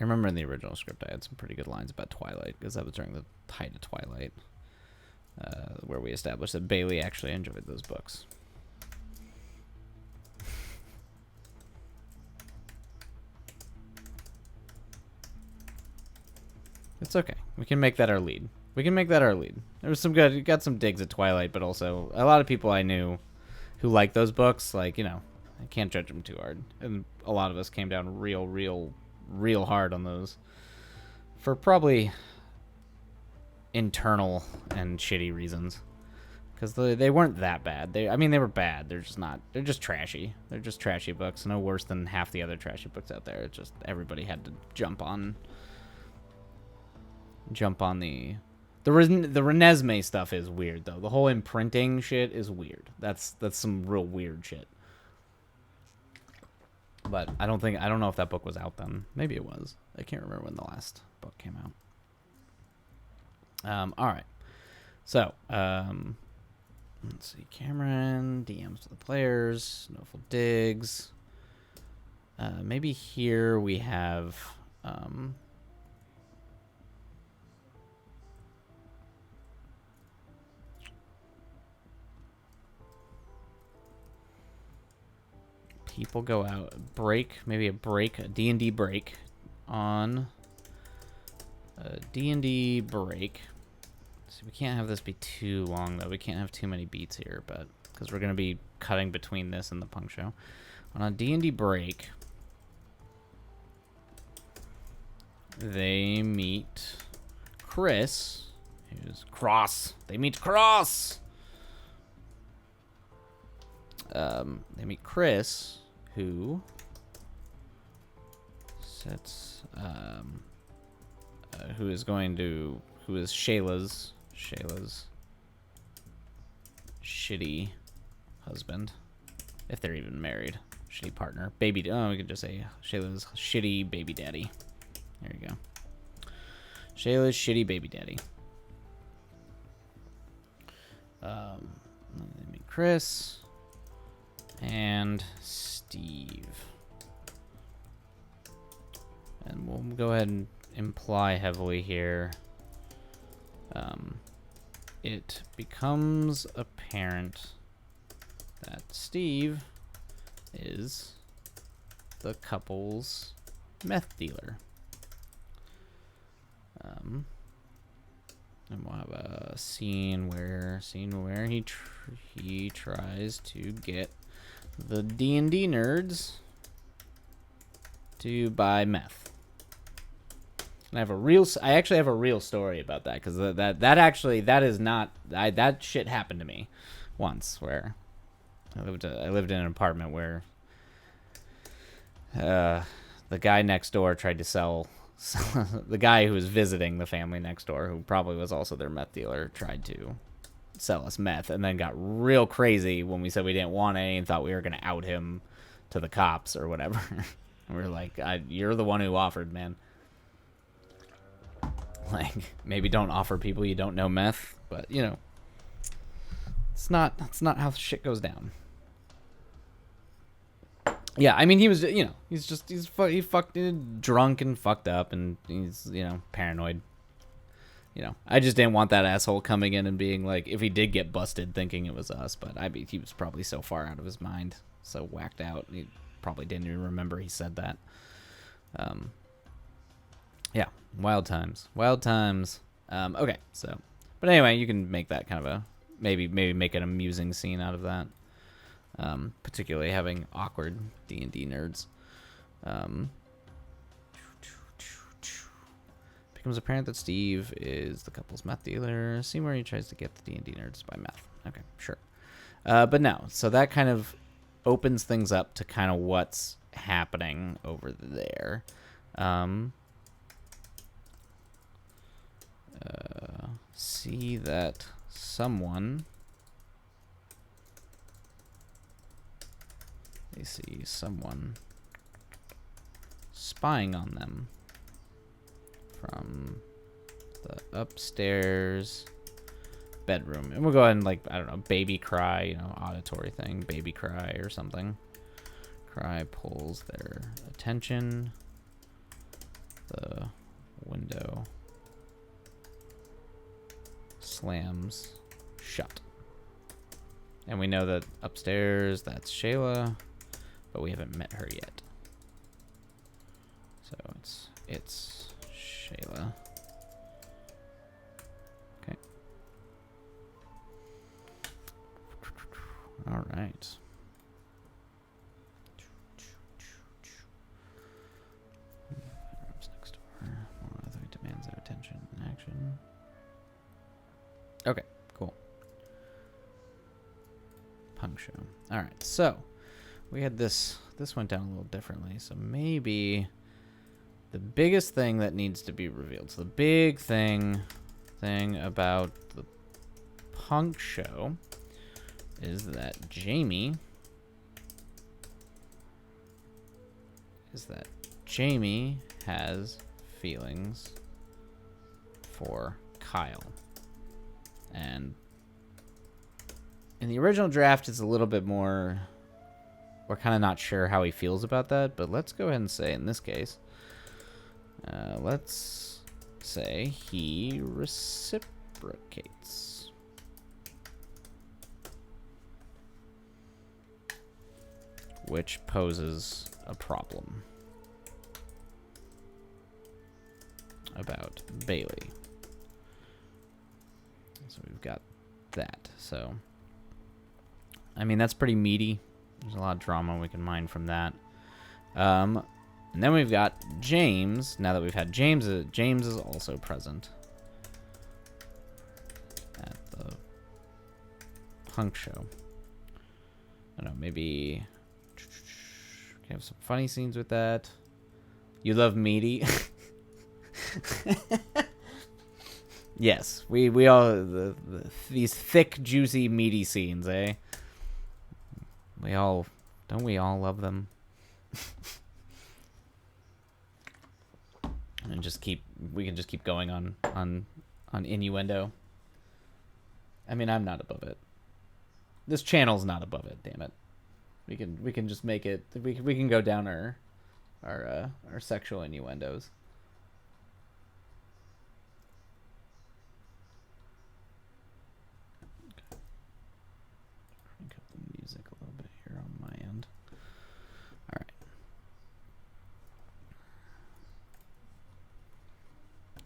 remember in the original script I had some pretty good lines about Twilight, because that was during the height of Twilight, where we established that Bailey actually enjoyed those books. It's okay. We can make that our lead. There was some good, you got some digs at Twilight, but also a lot of people I knew who liked those books, like, you know, I can't judge them too hard. And a lot of us came down real hard on those for probably internal and shitty reasons, because they weren't that bad. I mean, they were bad. They're just trashy. They're just trashy books. No worse than half the other trashy books out there. It's just everybody had to jump on the Renesmee stuff is weird, though. The whole imprinting shit is weird. That's some real weird shit. But I don't know if that book was out then. Maybe it was. I can't remember when the last book came out. All right. So, let's see. Cameron, DMs to the players, Snowful digs. Maybe here we have, people go out, maybe a D&D break on a D&D break. So we can't have this be too long, though. We can't have too many beats here, but because we're going to be cutting between this and the punk show. On a D&D break, they meet Chris, who's Cross. They meet Cross. They meet Chris, who sets, who is Shayla's shitty husband, if they're even married. Shitty partner, we could just say Shayla's shitty baby daddy. There you go. Shayla's shitty baby daddy. Let me Chris and Steve. And we'll go ahead and imply heavily here. It becomes apparent that Steve is the couple's meth dealer. And we'll have a scene where he tries to get the D&D nerds to buy meth. And I actually have a real story about that, because that shit happened to me once, where I lived in an apartment where the guy next door tried to sell the guy who was visiting the family next door, who probably was also their meth dealer, tried to sell us meth, and then got real crazy when we said we didn't want any and thought we were going to out him to the cops or whatever. And we were like, you're the one who offered, man. Like, maybe don't offer people you don't know meth, but, you know, that's not how shit goes down. Yeah, I mean, he was, you know, he fucked drunk and fucked up, and he's, you know, paranoid. You know, I just didn't want that asshole coming in and being like, if he did get busted, thinking it was us. But I mean, he was probably so far out of his mind, so whacked out, he probably didn't even remember he said that. Yeah, wild times. Okay, so, but anyway, you can make that kind of a maybe make an amusing scene out of that. Particularly having awkward D&D nerds. Becomes apparent that Steve is the couple's meth dealer. See where he tries to get the D&D nerds to buy meth. Okay, sure. But no, so that kind of opens things up to kind of what's happening over there. See that someone they see someone spying on them from the upstairs bedroom. And we'll go ahead and, like, I don't know, baby cry, you know, auditory thing, baby cry or something. Cry pulls their attention. The window slams shut. And we know that upstairs, that's Shayla, but we haven't met her yet. So it's Shayla. Okay. All right. Next door. More other demands their attention and action. Okay, cool. Punk show. All right, so we had this went down a little differently. So maybe the biggest thing that needs to be revealed. So the big thing about the punk show is that Jamie has feelings for Kyle. And in the original draft, it's a little bit more, we're kind of not sure how he feels about that, but let's go ahead and say in this case, let's say he reciprocates. Which poses a problem about Bailey. So we've got that. So, I mean, that's pretty meaty. There's a lot of drama we can mine from that. And then we've got James. Now that we've had James is also present at the punk show. I don't know, maybe can have some funny scenes with that. You love meaty. Yes, we all these thick, juicy, meaty scenes, eh? Don't we all love them? And we can just keep going on innuendo. I mean, I'm not above it. This channel's not above it, damn it. We can just make it. We can go down our sexual innuendos. Crank up the music a little bit here on my end. All right.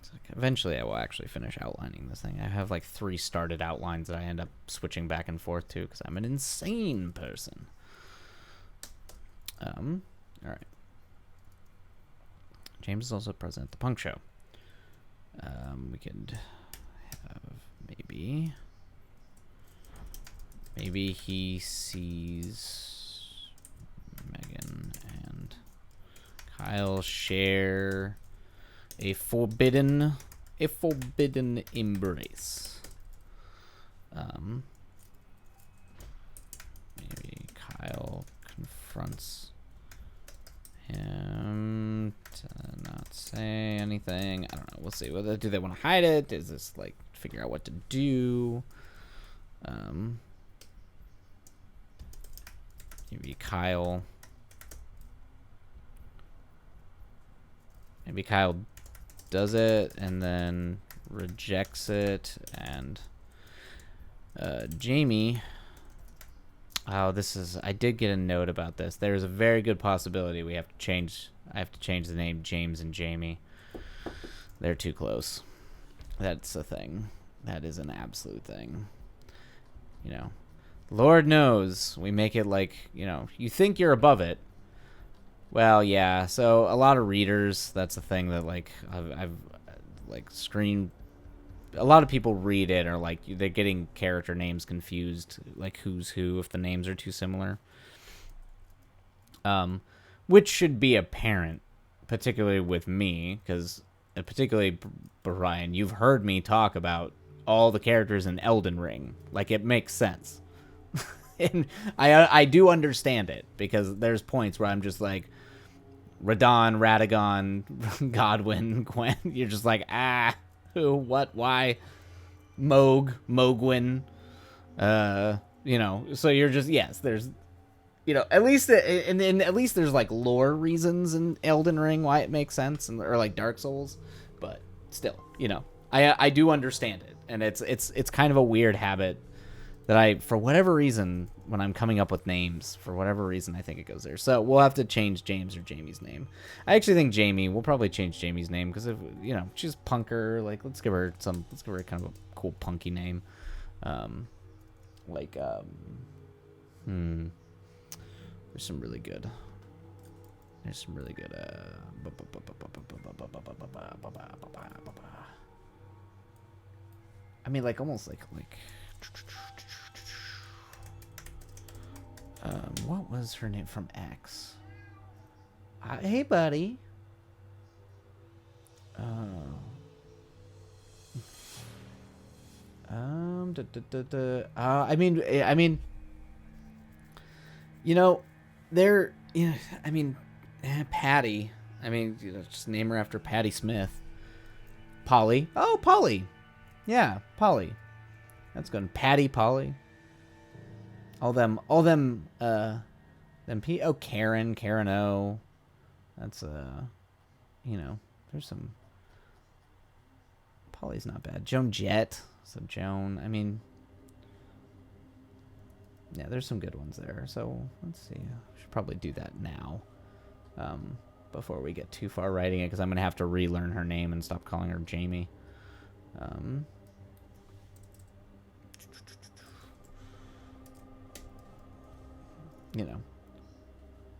So eventually, I will actually finish outlining this thing. I have like 3 started outlines that I end up switching back and forth to because I'm an insane person. All right. James is also present at the punk show. We could have maybe he sees Megan and Kyle share a forbidden embrace. Maybe Kyle confronts him to not say anything. I don't know. We'll see. Do they want to hide it? Is this like figure out what to do? Maybe Kyle does it and then rejects it, and Jamie. Oh, I did get a note about this. There's a very good possibility I have to change the name James and Jamie. They're too close. That's a thing. That is an absolute thing. You know, Lord knows we make it like, you know, you think you're above it. Well, yeah. So a lot of readers, that's a thing that like I've like screened. A lot of people read it or like they're getting character names confused, like who's who if the names are too similar. Which should be apparent, particularly with me, because particularly Brian, you've heard me talk about all the characters in Elden Ring. Like it makes sense. And I do understand it, because there's points where I'm just like, Radon, Radagon, Godwin, Gwen. You're just like, who, what, why, Mogwin. So you're just, yes, there's, at least and at least there's like lore reasons in Elden Ring why it makes sense, or like Dark Souls, but still, I do understand it, and it's kind of a weird habit that I, for whatever reason, when I'm coming up with names, for whatever reason, I think it goes there. So we'll have to change James or Jamie's name. I actually think Jamie, we'll probably change Jamie's name, because if, she's punker, like, let's give her kind of a cool punky name. There's some really good. I mean, like, almost like. What was her name from X? Hey, buddy. I mean, Patty. I mean, just name her after Patty Smith. Polly. Oh, Polly. Yeah, Polly. That's good. Patty, Polly. All them, Karen O. That's, there's some. Polly's not bad. Joan Jett. So Joan, I mean, yeah, there's some good ones there. So let's see. I should probably do that now, before we get too far writing it, because I'm going to have to relearn her name and stop calling her Jamie.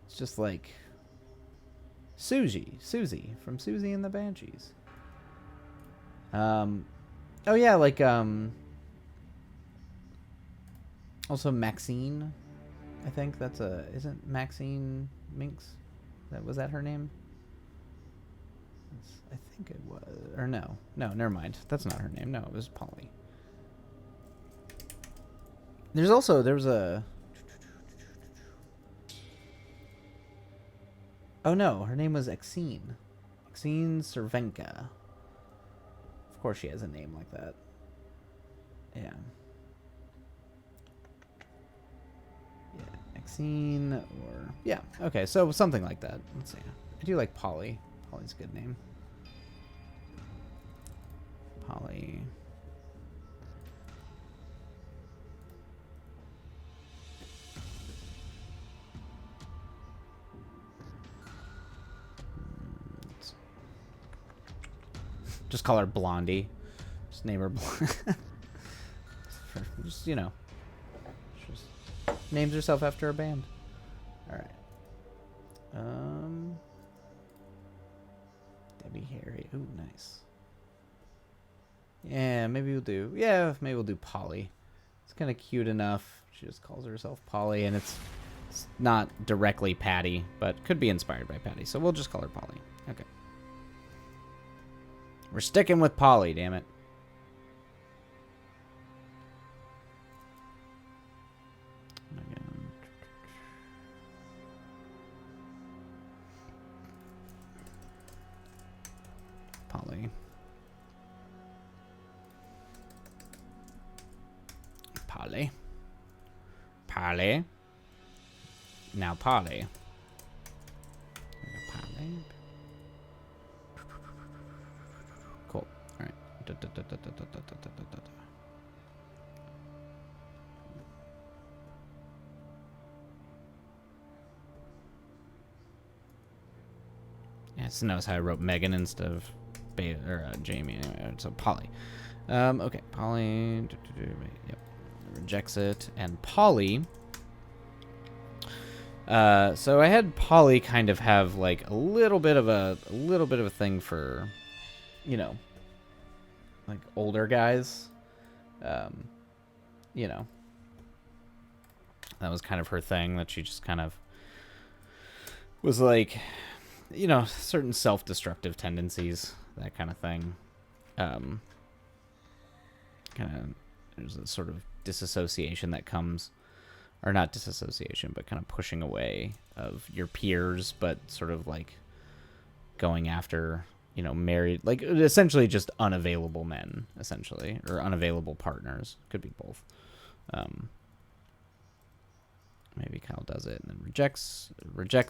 It's just like Susie from Susie and the Banshees. Oh yeah, like also Maxine. I think that's isn't Maxine Minx? Was that her name? I think it was, or no, never mind. That's not her name. No, it was Polly. There was a. Oh no, her name was Exene Cervenka. Of course she has a name like that. Yeah. Yeah, Exene, or yeah, okay, so something like that. Let's see. I do like Polly. Polly's a good name. Polly. Just call her Blondie. Just name her just, just names herself after a band. All right. Debbie Harry. Ooh, nice. Yeah, maybe we'll do Polly. It's kind of cute enough. She just calls herself Polly, and it's not directly Patty, but could be inspired by Patty. So we'll just call her Polly. Okay. We're sticking with Polly, damn it. Polly. Polly. Polly. Now Polly. Polly. Cool. All right. Yeah, so notice how I wrote Megan instead of Jamie. Anyway, so Polly. Okay, Polly. Yep. Rejects it, and Polly. So I had Polly kind of have like a little bit of a thing for, like older guys. That was kind of her thing, that she just kind of was like, certain self-destructive tendencies, that kind of thing. Kind of, there's a sort of disassociation that comes or not disassociation, but kind of pushing away of your peers, but sort of like going after, you know, married, like essentially just unavailable men, essentially, or unavailable partners. Could be both. Maybe Kyle does it and then rejects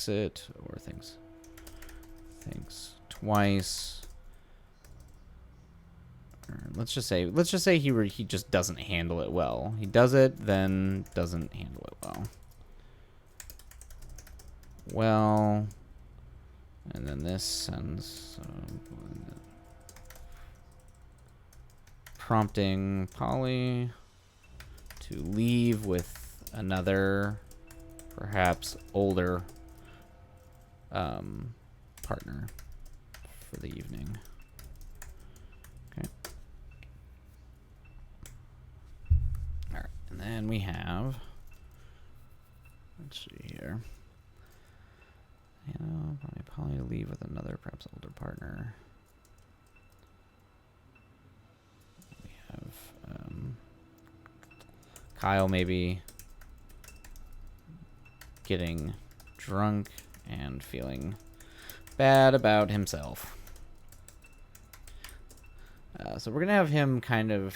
it, or thinks twice. Or let's just say he just doesn't handle it well. He does it, then doesn't handle it well. Well, and then this sends prompting Polly to leave with another, perhaps older, partner for the evening. Okay. All right, and then we have. Let's see here. You know, probably leave with another, perhaps older partner. We have Kyle maybe getting drunk and feeling bad about himself. So we're gonna have him kind of,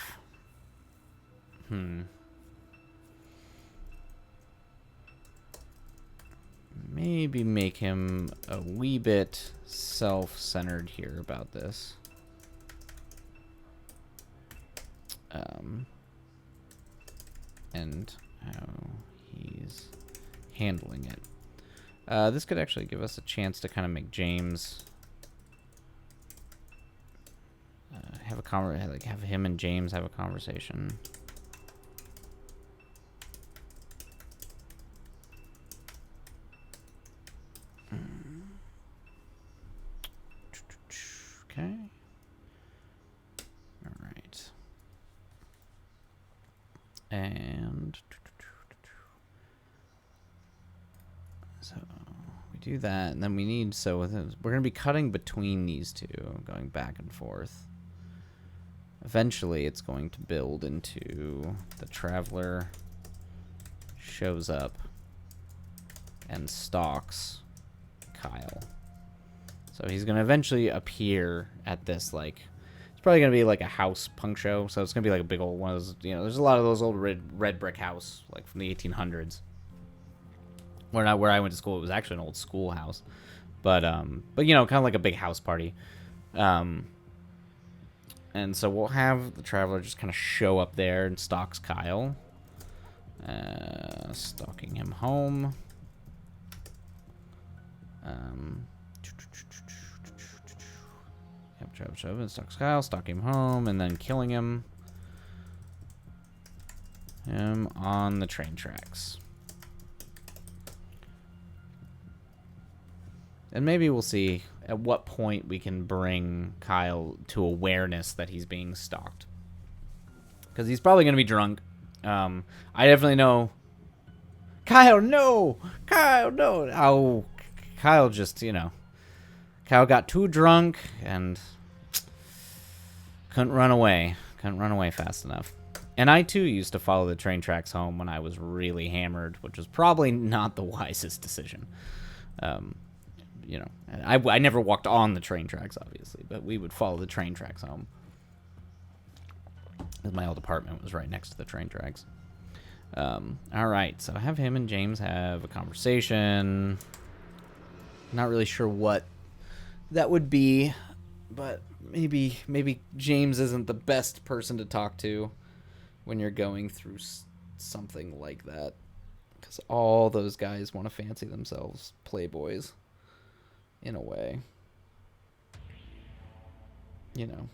maybe make him a wee bit self-centered here about this. And how he's handling it. This could actually give us a chance to kind of make James have him and James have a conversation. Okay. All right. And so we do that, and then we need, we're going to be cutting between these two, going back and forth. Eventually, it's going to build into the Traveler shows up and stalks Kyle. So he's going to eventually appear at this, like, it's probably going to be like a house punk show. So it's going to be like a big old one of those, you know, there's a lot of those old red brick house, like from the 1800s. Where I went to school, it was actually an old schoolhouse. But you know, kind of like a big house party. And so we'll have the Traveler just kind of show up there and stalks Kyle. Stalking him home. Traveler stalks Kyle, stalking him home, and then killing him on the train tracks. And maybe we'll see at what point we can bring Kyle to awareness that he's being stalked. Because he's probably going to be drunk. I definitely know. Kyle, no! Kyle, no! Oh, Kyle just, you know. Kyle got too drunk and couldn't run away. Couldn't run away fast enough. And I, too, used to follow the train tracks home when I was really hammered, which was probably not the wisest decision. You know, I never walked on the train tracks, obviously, but we would follow the train tracks home. My old apartment was right next to the train tracks. All right, so have him and James have a conversation. Not really sure what that would be, but maybe James isn't the best person to talk to when you're going through something like that, because all those guys want to fancy themselves playboys. In a way, you know.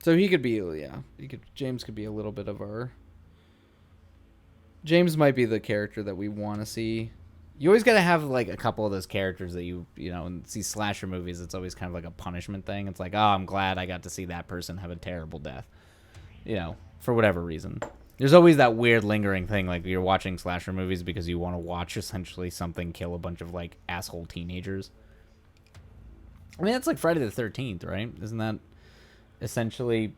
So he could be, James could be a little bit of our. James might be the character that we want to see. You always got to have like a couple of those characters that you know, in these slasher movies. It's always kind of like a punishment thing. It's like, oh, I'm glad I got to see that person have a terrible death. You know, for whatever reason. There's always that weird lingering thing, like you're watching slasher movies because you want to watch essentially something kill a bunch of like asshole teenagers. I mean, that's like Friday the 13th, right? Isn't that essentially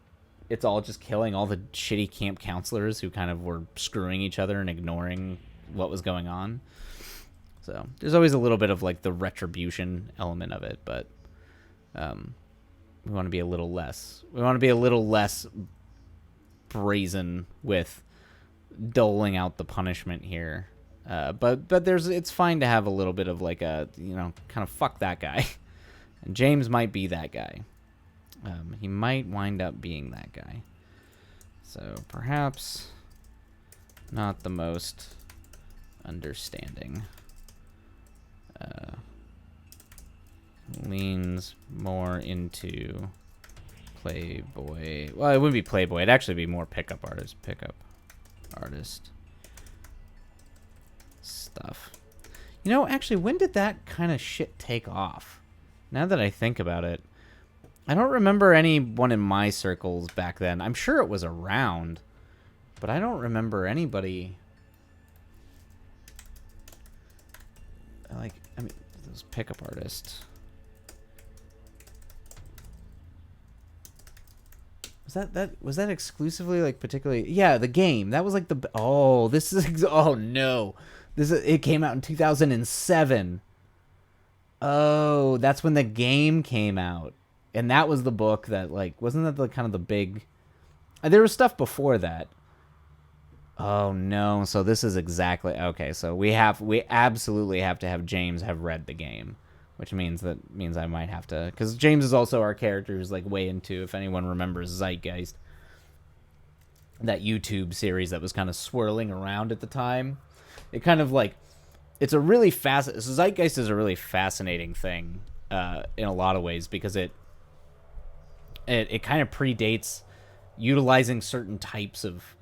it's all just killing all the shitty camp counselors who kind of were screwing each other and ignoring what was going on. So there's always a little bit of like the retribution element of it, but we want to be a little less. We want to be a little less brazen with doling out the punishment here. But it's fine to have a little bit of like a, you know, kind of fuck that guy. And James might be that guy. He might wind up being that guy. So perhaps not the most understanding. Leans more into Playboy. Well, it wouldn't be Playboy. It'd actually be more pickup artist. Pickup artist stuff. You know, actually, when did that kind of shit take off? Now that I think about it, I don't remember anyone in my circles back then. I'm sure it was around, but I don't remember anybody. Like, I mean, those pickup artists. Was that exclusively like particularly? Yeah, the game. That was like the oh no. It came out in 2007. Oh, that's when the game came out. And that was the book that, like, wasn't that the kind of the big... There was stuff before that. Oh, no. So this is exactly... Okay, so we absolutely have to have James have read the game. Which means I might have to... Because James is also our character who's, like, way into, if anyone remembers Zeitgeist. That YouTube series that was kind of swirling around at the time. It kind of, like... It's a really Zeitgeist is a really fascinating thing in a lot of ways because it kind of predates utilizing certain types of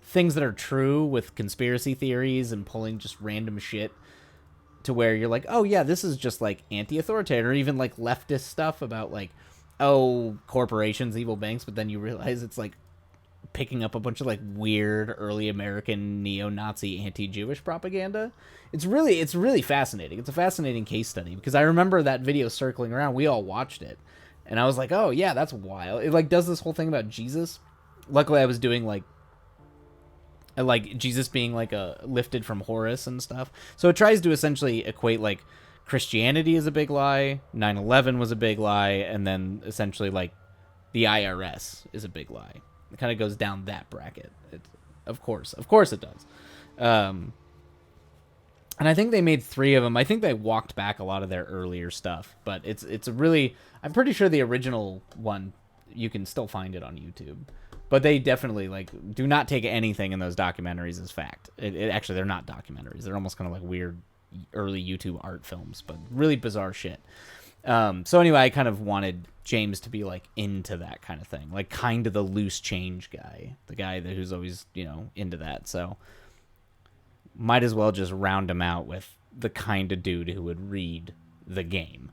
things that are true with conspiracy theories and pulling just random shit to where you're like, oh yeah, this is just like anti-authoritarian or even like leftist stuff about like, oh, corporations, evil banks, but then you realize it's like picking up a bunch of like weird early American neo-Nazi anti-Jewish propaganda. It's really fascinating. It's a fascinating case study because I remember that video circling around. We all watched it. And I was like, oh yeah, that's wild. It like does this whole thing about Jesus. Luckily I was doing like Jesus being like lifted from Horus and stuff. So it tries to essentially equate like Christianity is a big lie, 9/11 was a big lie, and then essentially like the IRS is a big lie. It kind of goes down that bracket. Of course it does. And I think they made 3 of them. I think they walked back a lot of their earlier stuff, but it's a really... I'm pretty sure the original one, you can still find it on YouTube. But they definitely, like, do not take anything in those documentaries as fact. Actually, they're not documentaries. They're almost kind of like weird early YouTube art films, but really bizarre shit. So anyway, I kind of wanted James to be, like, into that kind of thing. Like, kind of the loose change guy. The guy who's always, you know, into that. So might as well just round him out with the kind of dude who would read the game.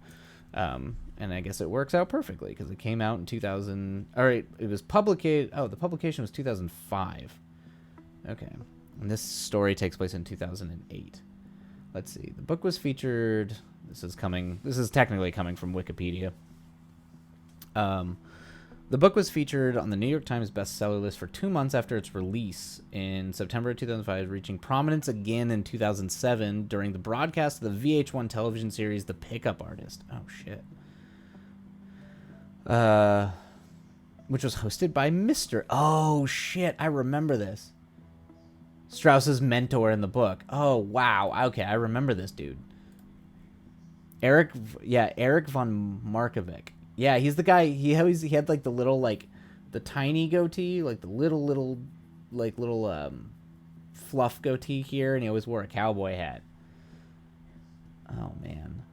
And I guess it works out perfectly because it came out in 2000. All right, it was publicated. Oh, the publication was 2005. Okay. And this story takes place in 2008. Let's see. The book was featured. This is technically coming from Wikipedia. The book was featured on the New York Times bestseller list for 2 months after its release in September of 2005, reaching prominence again in 2007 during the broadcast of the VH1 television series The Pickup Artist. Oh, shit. Which was hosted by Mr. Oh, shit. I remember this. Strauss's mentor in the book. Oh, wow. Okay, I remember this dude. Eric von Markovic. Yeah, he's the guy. He had like the little like the tiny goatee, like the little fluff goatee here, and he always wore a cowboy hat. Oh man.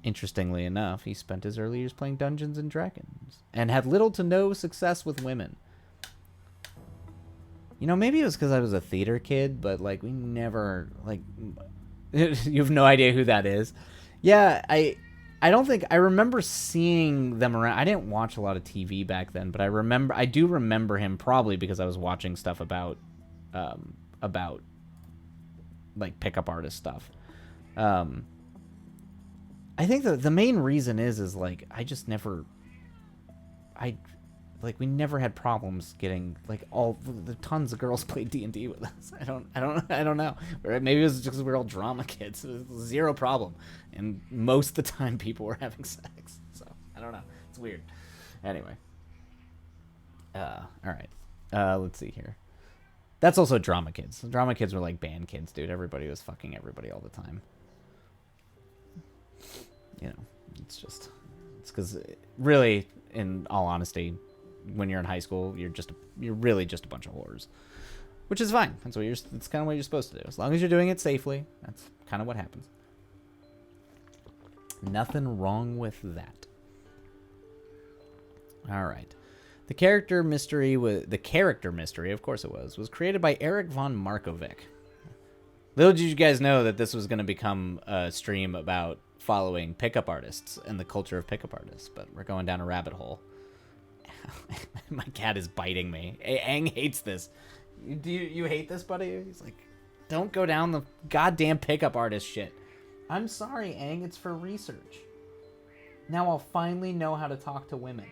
Interestingly enough, he spent his early years playing Dungeons and Dragons and had little to no success with women. You know, maybe it was because I was a theater kid, but like we never like. You have no idea who that is. Yeah, I don't think I remember seeing them around. I didn't watch a lot of TV back then, but I do remember him probably because I was watching stuff about like pickup artist stuff. I think the main reason is like I just never we never had problems getting like all the tons of girls played D&D with us. I don't know. Or maybe it was just because we were all drama kids. It was zero problem, and most of the time people were having sex. So I don't know. It's weird. Anyway. All right. Let's see here. That's also drama kids. Drama kids were like band kids, dude. Everybody was fucking everybody all the time. You know, it's because really, in all honesty, when you're in high school, you're really just a bunch of whores, which is fine. That's kind of what you're supposed to do. As long as you're doing it safely, that's kind of what happens. Nothing wrong with that. All right. The character mystery, of course it was created by Eric von Markovic. Little did you guys know that this was going to become a stream about following pickup artists and the culture of pickup artists, but we're going down a rabbit hole. My cat is biting me. Aang hates this. Do you hate this, buddy? He's like, don't go down the goddamn pickup artist shit. I'm sorry, Aang. It's for research. Now I'll finally know how to talk to women.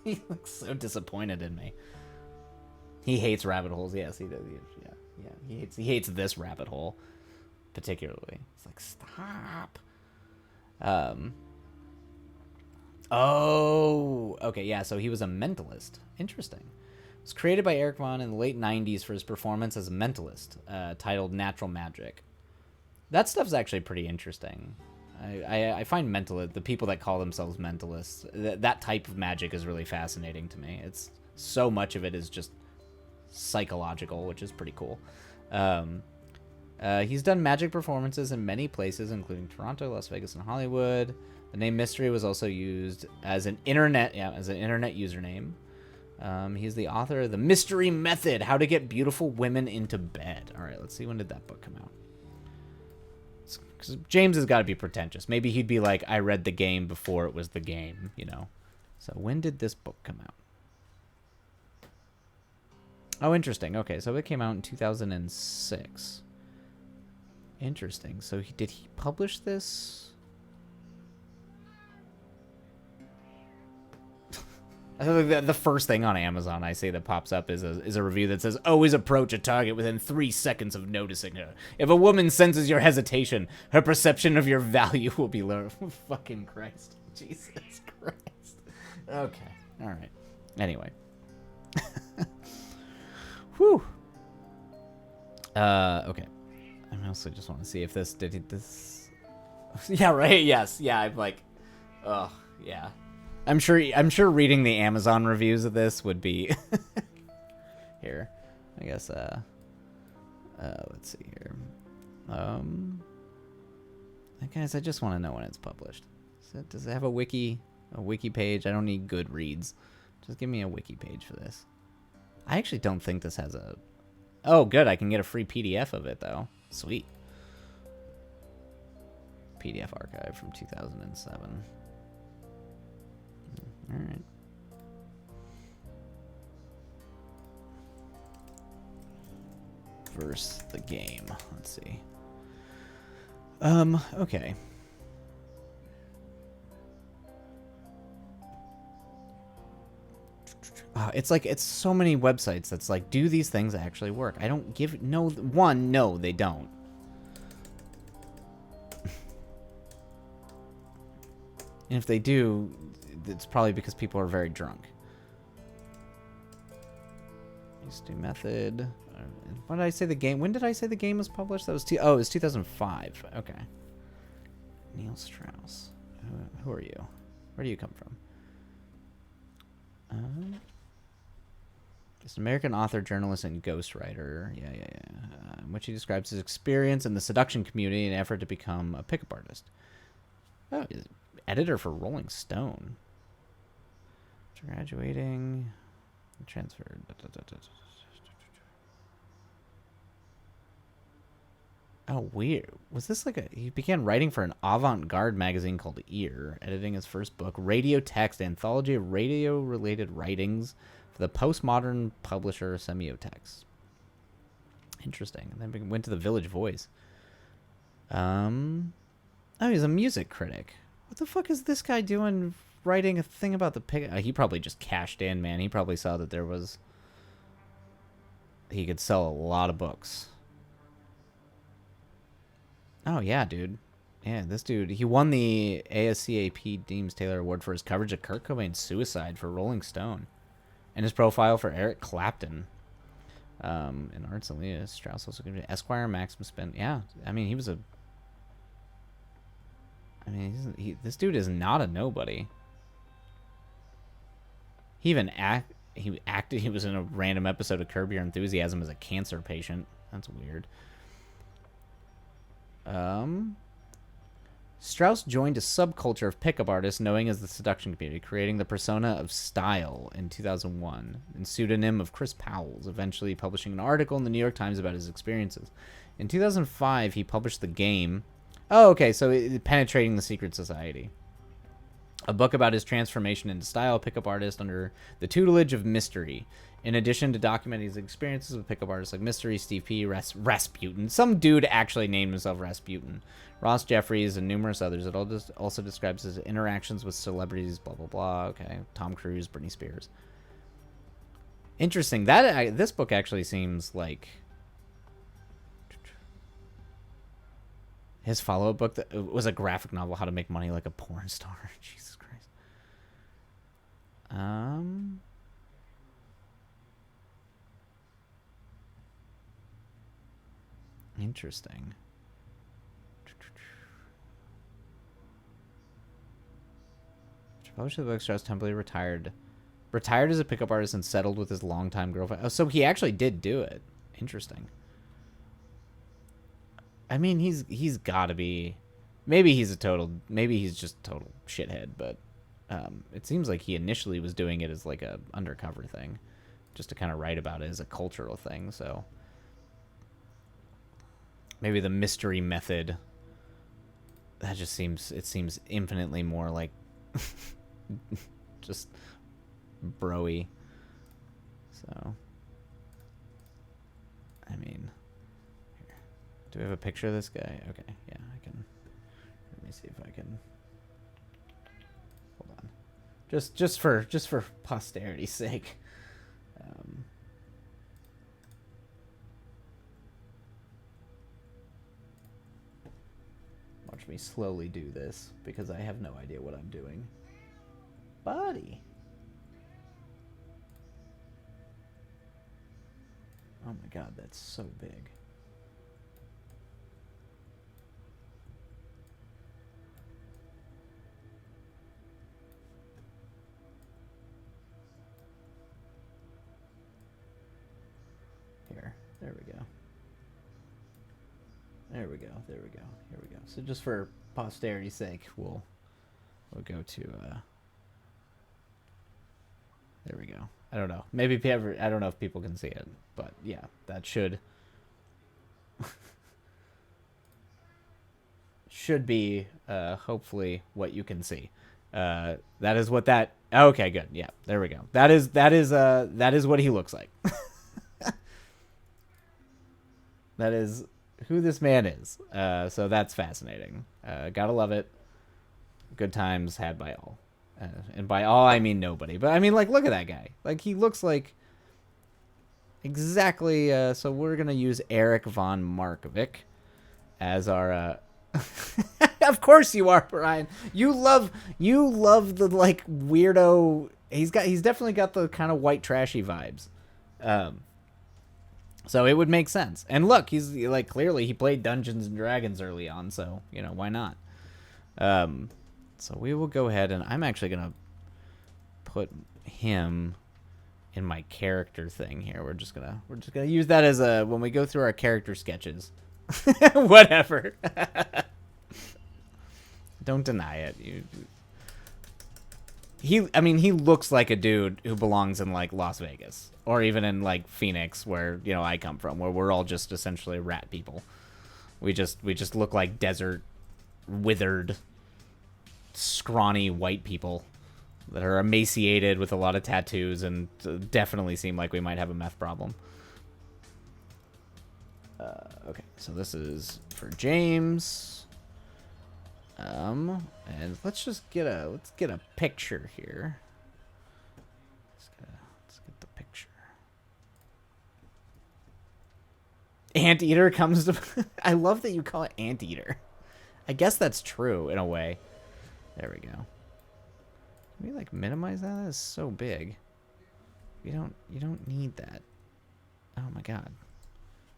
He looks so disappointed in me. He hates rabbit holes. Yes, he does. Yeah. He hates this rabbit hole particularly. It's like, stop. Oh, okay, yeah, so he was a mentalist. Interesting. It was created by Eric Von in the late 90s for his performance as a mentalist, titled Natural Magic. That stuff's actually pretty interesting. I find the people that call themselves mentalists, that type of magic is really fascinating to me. It's so much of it is just psychological, which is pretty cool. He's done magic performances in many places, including Toronto, Las Vegas, and Hollywood. The name Mystery was also used as an internet username. He's the author of The Mystery Method: How to Get Beautiful Women into Bed. All right, let's see, when did that book come out? Because James has got to be pretentious. Maybe he'd be like, I read the game before it was the game, you know. So when did this book come out? Oh, interesting. Okay, so it came out in 2006. Interesting. So did he publish this? I think the first thing on Amazon I see that pops up is a review that says, always approach a target within 3 seconds of noticing her. If a woman senses your hesitation, her perception of your value will be lower. Fucking Christ. Jesus Christ. Okay. All right. Anyway. Whew. Okay. I mostly just want to see if this did this. Yeah, right. Yes. Yeah. I'm like, oh, yeah. I'm sure reading the Amazon reviews of this would be here. I guess let's see here. Guys, I just want to know when it's published. Does it have a wiki page? I don't need Goodreads. Just give me a wiki page for this. I actually don't think this has a... Oh, good. I can get a free PDF of it, though. Sweet. PDF archive from 2007. All right. Verse the game. Let's see. Okay. It's so many websites that's like, do these things actually work? I don't give no they don't. And if they do, it's probably because people are very drunk. Used to method. When did I say the game? When did I say the game was published? That was it was 2005. Okay. Neil Strauss. Who are you? Where do you come from? He's an American author, journalist, and ghostwriter. Yeah. In which he describes his experience in the seduction community in an effort to become a pickup artist. Oh, he's editor for Rolling Stone. After graduating, transferred. Oh, weird. Was this like he began writing for an avant-garde magazine called Ear, editing his first book, Radio Text, anthology of radio-related writings for the postmodern publisher Semiotext. Interesting. And then went to the Village Voice. Oh, he's a music critic. What the fuck is this guy doing writing a thing about the pick? He probably just cashed in, man. He probably saw that there was... He could sell a lot of books. Oh, yeah, dude. Yeah, this dude, he won the ASCAP Deems Taylor Award for his coverage of Kurt Cobain's suicide for Rolling Stone. And his profile for Eric Clapton. In Arts and Leah, Strauss also gave Esquire, Maximus Spend. Yeah, I mean, he was a... I mean, this dude is not a nobody. He even acted, he was in a random episode of Curb Your Enthusiasm as a cancer patient. That's weird. Strauss joined a subculture of pickup artists known as the seduction community, creating the persona of Style in 2001, and pseudonym of Chris Powell's, eventually publishing an article in the New York Times about his experiences. In 2005, he published The Game. Oh, okay, so Penetrating the Secret Society. A book about his transformation into style pickup artist under the tutelage of Mystery. In addition to documenting his experiences with pickup artists like Mystery, Steve P., Rasputin. Some dude actually named himself Rasputin. Ross Jeffries, and numerous others. It also describes his interactions with celebrities, blah, blah, blah. Okay, Tom Cruise, Britney Spears. Interesting. This book actually seems like... His follow-up book that was a graphic novel, How to Make Money Like a Porn Star. Jesus Christ. Interesting. Published the book, Strauss temporarily retired. Retired as a pickup artist and settled with his longtime girlfriend. Oh, so he actually did do it. Interesting. I mean, he's got to be... Maybe he's just a total shithead, but it seems like he initially was doing it as like a undercover thing. Just to kind of write about it as a cultural thing, so... Maybe the mystery method... That just seems... It seems infinitely more like... just bro-y. So... I mean... Do we have a picture of this guy? Okay, yeah, I can. Let me see if I can. Hold on, just for posterity's sake. Watch me slowly do this because I have no idea what I'm doing. Buddy. Oh my God, that's so big. There we go. There we go. There we go. Here we go. So just for posterity's sake, we'll go to there we go. I don't know. Maybe I don't know if people can see it, but yeah, that should be hopefully what you can see. That is what that. Okay, good. Yeah, there we go. That is what he looks like. That is who this man is. So that's fascinating. Gotta love it. Good times had by all. And by all, I mean nobody. But I mean, like, look at that guy. Like, he looks like exactly... so we're going to use Eric von Markovic as our... Of course you are, Brian. You love the, like, weirdo... He's definitely got the kind of white trashy vibes. So it would make sense. And look, he's like, clearly he played Dungeons and Dragons early on, so, you know, why not? So we will go ahead and I'm actually going to put him in my character thing here. We're just going to use that as a when we go through our character sketches. Whatever. Don't deny it. He looks like a dude who belongs in, like, Las Vegas. Or even in, like, Phoenix, where, you know, I come from. Where we're all just essentially rat people. We just look like desert, withered, scrawny white people. That are emaciated with a lot of tattoos. And definitely seem like we might have a meth problem. Okay, so this is for James. And let's just get a picture here. Let's get the picture. Anteater comes to... I love that you call it Anteater. I guess that's true in a way. There we go. Can we like minimize that? That is so big. You don't need that. Oh my god.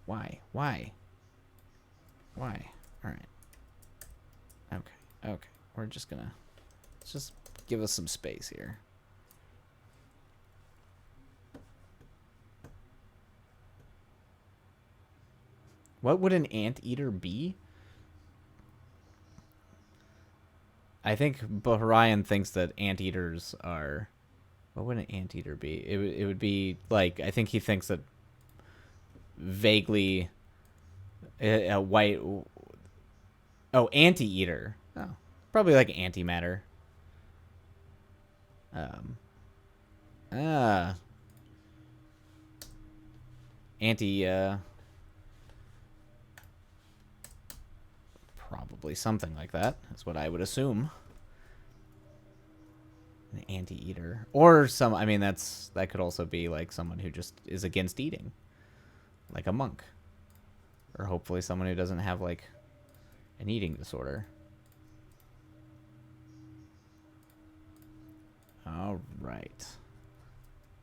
Why? Why? Why? Alright. Okay. Okay. We're just gonna... Let's just give us some space here. What would an anteater be? I think Bahrayan thinks that anteaters are... What would an anteater be? It would be like... I think he thinks that vaguely a white... Oh, anteater. Oh, probably like antimatter. Probably something like that. That's what I would assume. An anteater, or some. I mean, that could also be like someone who just is against eating, like a monk, or hopefully someone who doesn't have like an eating disorder. All right.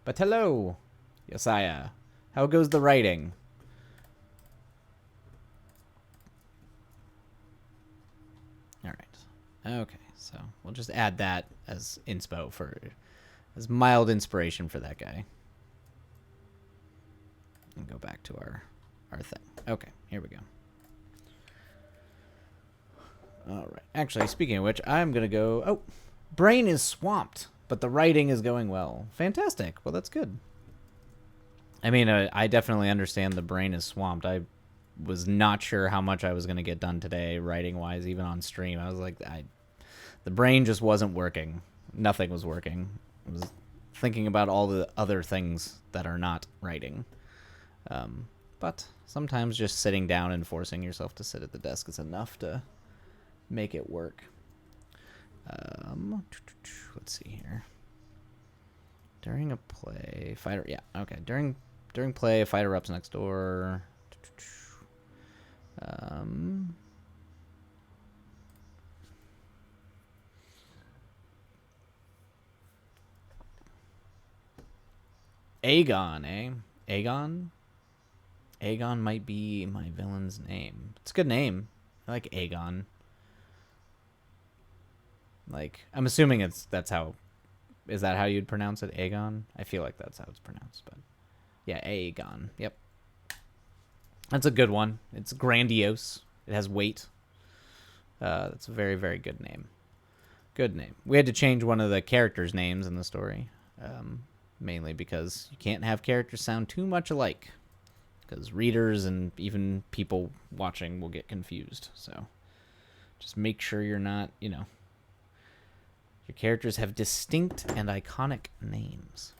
But hello, Yesiah. How goes the writing? All right. Okay, so we'll just add that as inspo as mild inspiration for that guy. And go back to our thing. Okay, here we go. All right. Actually, speaking of which, I'm going to go... Oh, brain is swamped, but the writing is going well. Fantastic. Well, that's good. I mean, I definitely understand the brain is swamped. I was not sure how much I was going to get done today, writing-wise, even on stream. I was like, the brain just wasn't working. Nothing was working. I was thinking about all the other things that are not writing. But sometimes just sitting down and forcing yourself to sit at the desk is enough to make it work. Let's see here. During a play, fighter... Yeah, okay. During play, a fighter erupts next door. Aegon, eh? Aegon? Aegon might be my villain's name. It's a good name. I like Aegon. Like, I'm assuming that's how... Is that how you'd pronounce it? Aegon? I feel like that's how it's pronounced, but... Yeah, Aegon. Yep. That's a good one. It's grandiose. It has weight. That's a very, very good name. Good name. We had to change one of the characters' names in the story. Mainly because you can't have characters sound too much alike. Because readers and even people watching will get confused. So just make sure you're not, your characters have distinct and iconic names.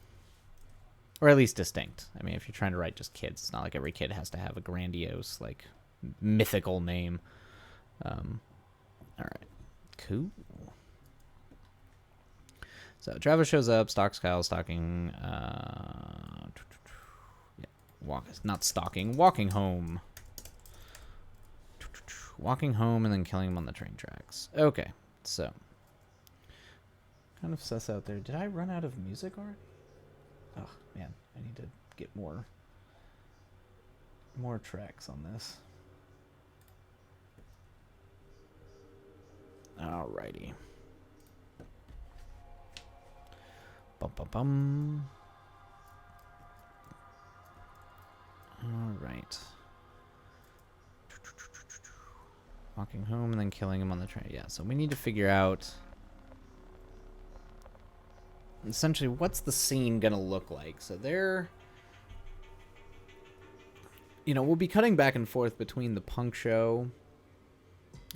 Or at least distinct. I mean, if you're trying to write just kids, it's not like every kid has to have a grandiose, like, mythical name. All right. Cool. So Travis shows up, stalks Kyle, stalking... not stalking, walking home. Walking home and then killing him on the train tracks. Okay, so... Kind of sus out there. Did I run out of music already? Oh, man. I need to get more tracks on this. Alrighty. Bum. Alright. Walking home and then killing him on the train. Yeah, so we need to figure out... Essentially, what's the scene gonna look like? So they're... we'll be cutting back and forth between the punk show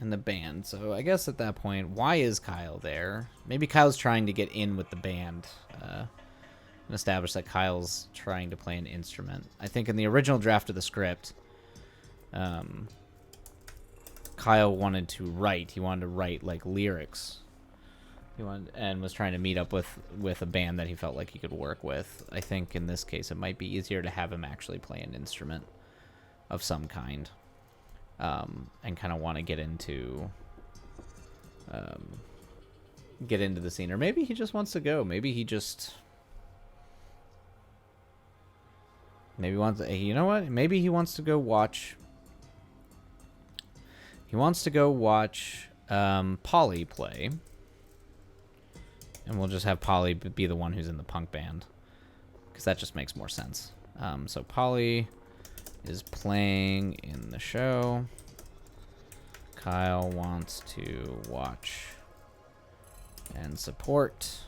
and the band. So I guess at that point, why is Kyle there? Maybe Kyle's trying to get in with the band. And establish that Kyle's trying to play an instrument. I think in the original draft of the script, Kyle wanted to write. He wanted to write like lyrics. He wanted, and was trying to meet up with a band that he felt like he could work with. I think in this case it might be easier to have him actually play an instrument of some kind, and kind of want to get into the scene. Or maybe he just wants to go. Maybe he just wants to, you know what? Maybe he wants to go watch. He wants to go watch Polly play. And we'll just have Polly be the one who's in the punk band, because that just makes more sense. So Polly is playing in the show. Kyle wants to watch and support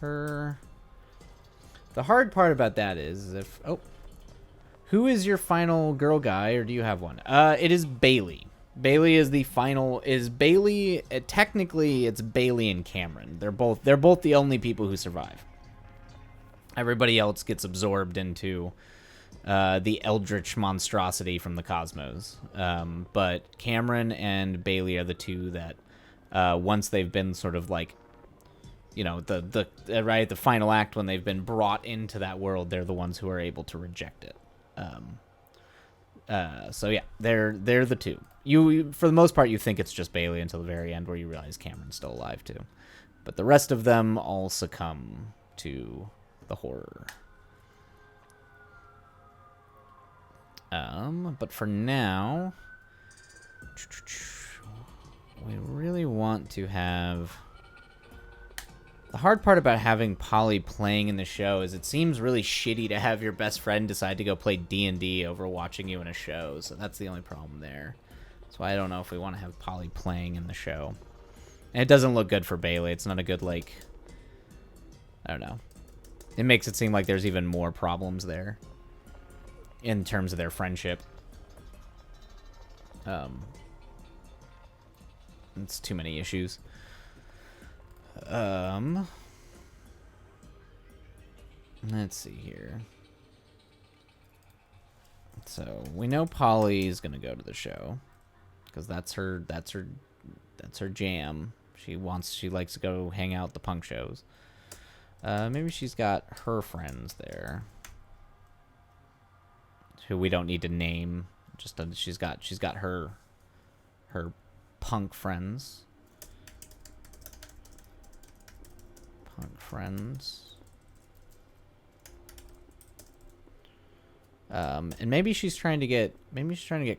her. The hard part about that is if... Oh. Who is your final girl guy, or do you have one? It is Bailey. Bailey is the final. Is Bailey? Technically, it's Bailey and Cameron. They're both the only people who survive. Everybody else gets absorbed into the eldritch monstrosity from the cosmos. But Cameron and Bailey are the two that, once they've been sort of like, you know, the final act, when they've been brought into that world, they're the ones who are able to reject it. So yeah, they're the two. You for the most part, you think it's just Bailey until the very end, where you realize Cameron's still alive too. But the rest of them all succumb to the horror. But for now, we really want to have... The hard part about having Polly playing in the show is it seems really shitty to have your best friend decide to go play D&D over watching you in a show. So that's the only problem there. So I don't know if we want to have Polly playing in the show. And it doesn't look good for Bailey. It's not a good, like... I don't know. It makes it seem like there's even more problems there in terms of their friendship. It's too many issues. Let's see here. So we know Polly's gonna go to the show because that's her jam. She likes to go hang out at the punk shows. Maybe she's got her friends there, who we don't need to name. Just she's got her punk friends. Punk friends. And maybe she's trying to get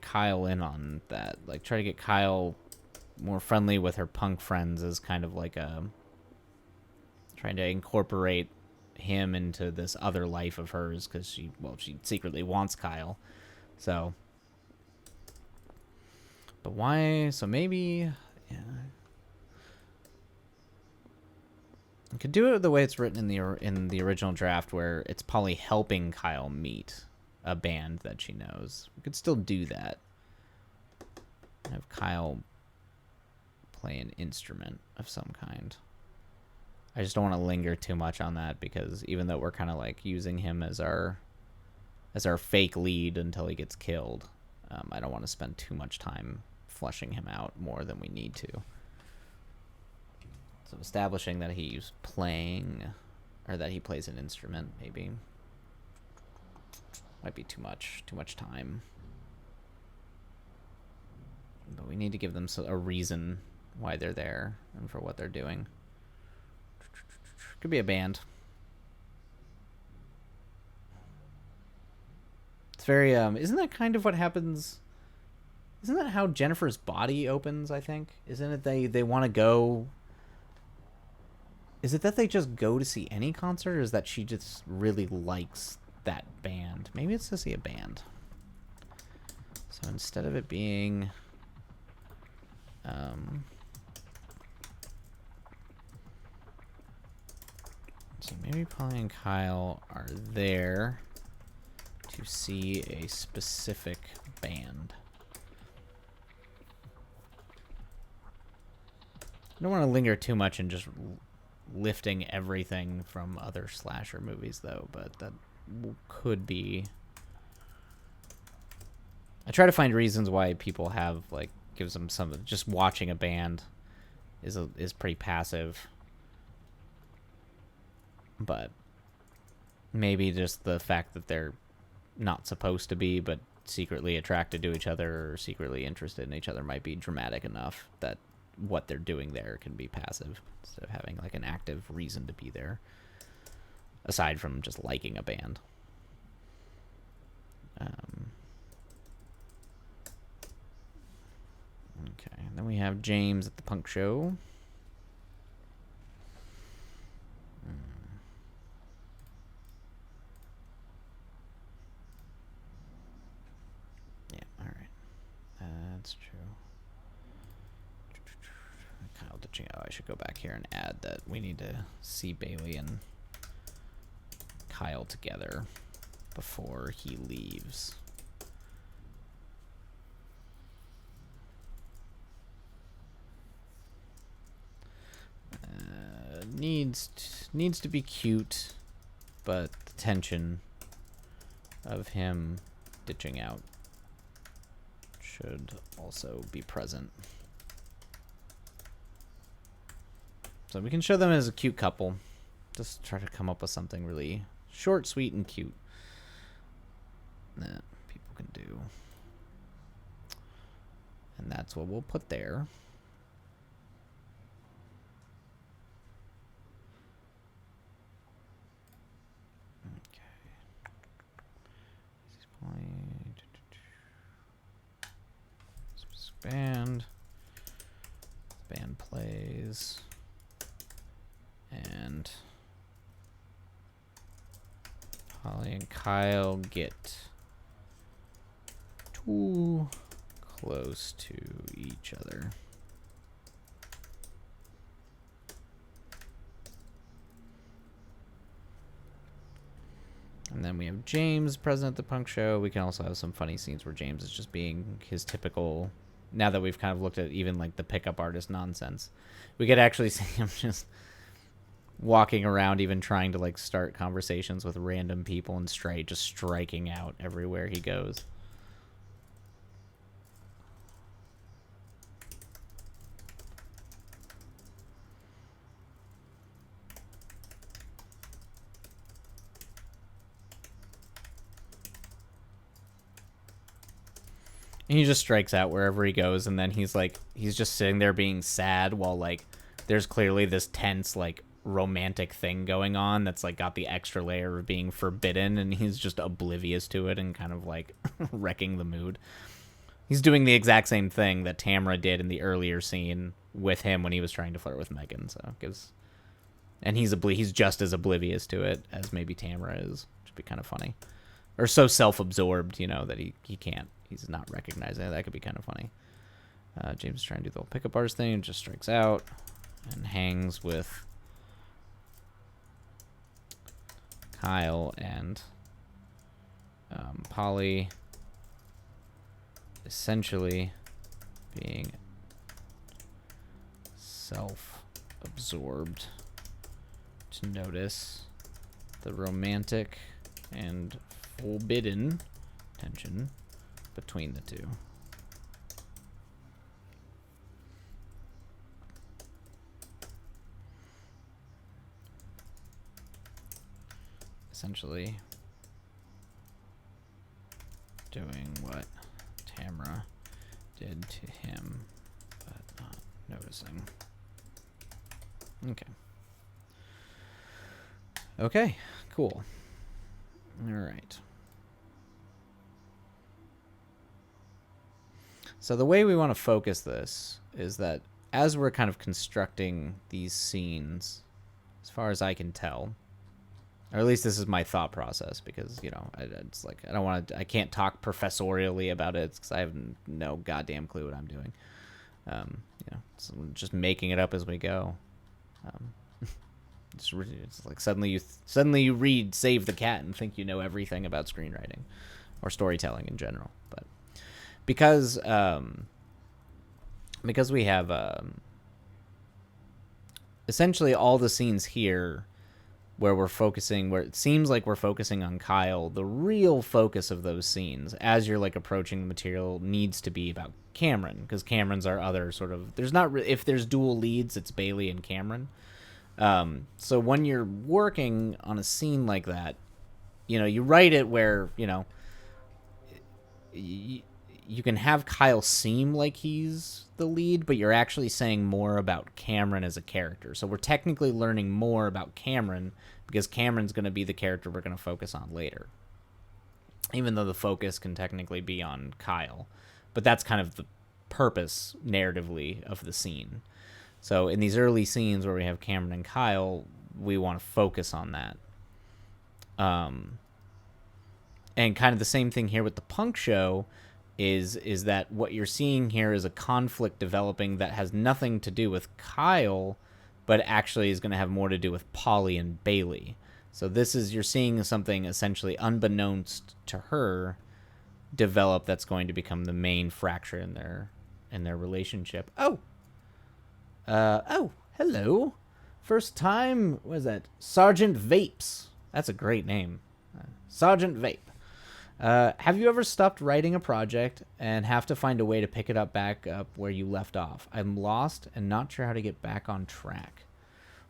Kyle in on that. Like, try to get Kyle more friendly with her punk friends as kind of like trying to incorporate him into this other life of hers, because she secretly wants Kyle. So, but why? So maybe, yeah. I could do it the way it's written in the original draft, where it's Polly helping Kyle meet a band that she knows. We could still do that. Have Kyle play an instrument of some kind. I just don't want to linger too much on that, because even though we're kind of like using him as our fake lead until he gets killed, I don't want to spend too much time fleshing him out more than we need to. So establishing that he's playing, or that he plays an instrument, maybe might be too much time. But we need to give them a reason why they're there and for what they're doing. Could be a band. It's very isn't that kind of what happens? Isn't that how Jennifer's Body opens, I think? Isn't it they want to go? Is it that they just go to see any concert, or is that she just really likes that band? Maybe it's to see a band. So instead of it being so maybe Polly and Kyle are there to see a specific band. I don't want to linger too much in just lifting everything from other slasher movies, though, but that could be... I try to find reasons why people have, like, gives them some. Just watching a band is pretty passive. But maybe just the fact that they're not supposed to be, but secretly attracted to each other or secretly interested in each other might be dramatic enough that what they're doing there can be passive instead of having like an active reason to be there, aside from just liking a band. Okay, then we have James at the punk show. Yeah, all right. That's true. Kyle ditching out. I should go back here and add that we need to see Bailey and Kyle together before he leaves. Needs to be cute, but the tension of him ditching out should also be present. So we can show them as a cute couple. Just try to come up with something really short, sweet, and cute that people can do. And that's what we'll put there. Band plays, and Holly and Kyle get too close to each other. And then we have James present at the punk show. We can also have some funny scenes where James is just being his typical, now that we've kind of looked at even like the pickup artist nonsense, we could actually see him just walking around, even trying to like start conversations with random people and just striking out everywhere he goes. He just strikes out wherever he goes, and then he's just sitting there being sad while like there's clearly this tense like romantic thing going on that's like got the extra layer of being forbidden, and he's just oblivious to it and kind of like wrecking the mood. He's doing the exact same thing that Tamra did in the earlier scene with him when he was trying to flirt with Megan. So and he's just as oblivious to it as maybe Tamra is, which would be kind of funny, or so self-absorbed, that he can't. He's not recognizing it. That could be kind of funny. James is trying to do the whole pickup artist thing and just strikes out and hangs with Kyle and Polly, essentially being self-absorbed to notice the romantic and forbidden tension between the two. Essentially doing what Tamra did to him, but not noticing. Okay, cool. All right. So the way we want to focus this is that as we're kind of constructing these scenes, as far as I can tell, or at least this is my thought process, because, it's like, I can't talk professorially about it because I have no goddamn clue what I'm doing. So we're just making it up as we go. It's like suddenly you read Save the Cat and think you know everything about screenwriting or storytelling in general. But because we have essentially all the scenes here where we're focusing, where it seems like we're focusing on Kyle, the real focus of those scenes as you're like approaching the material needs to be about Cameron, because Cameron's our other sort of, there's not if there's dual leads, it's Bailey and Cameron. So when you're working on a scene like that, you write it where you can have Kyle seem like he's the lead, but you're actually saying more about Cameron as a character. So we're technically learning more about Cameron because Cameron's going to be the character we're going to focus on later, even though the focus can technically be on Kyle. But that's kind of the purpose narratively of the scene. So in these early scenes where we have Cameron and Kyle, we want to focus on that. And kind of the same thing here with the punk show is that what you're seeing here is a conflict developing that has nothing to do with Kyle, but actually is going to have more to do with Polly and Bailey. So you're seeing something essentially unbeknownst to her develop that's going to become the main fracture in their relationship. Hello. First time, what is that? Sergeant Vapes. That's a great name. Sergeant Vape. Have you ever stopped writing a project and have to find a way to pick it back up where you left off? I'm lost and not sure how to get back on track.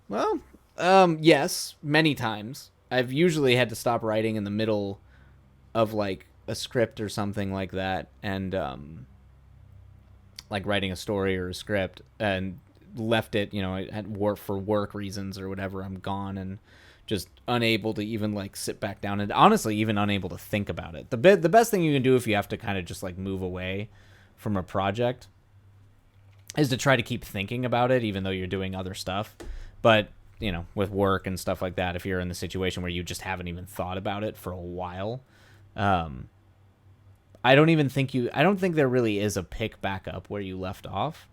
Well, yes, many times. I've usually had to stop writing in the middle of like a script or something like that, and like writing a story or a script, and left it, at work for work reasons or whatever. I'm gone and just unable to even like sit back down, and honestly even unable to think about it. The best thing you can do if you have to kind of just like move away from a project is to try to keep thinking about it even though you're doing other stuff. But with work and stuff like that, if you're in the situation where you just haven't even thought about it for a while, I don't think there really is a pick back up where you left off.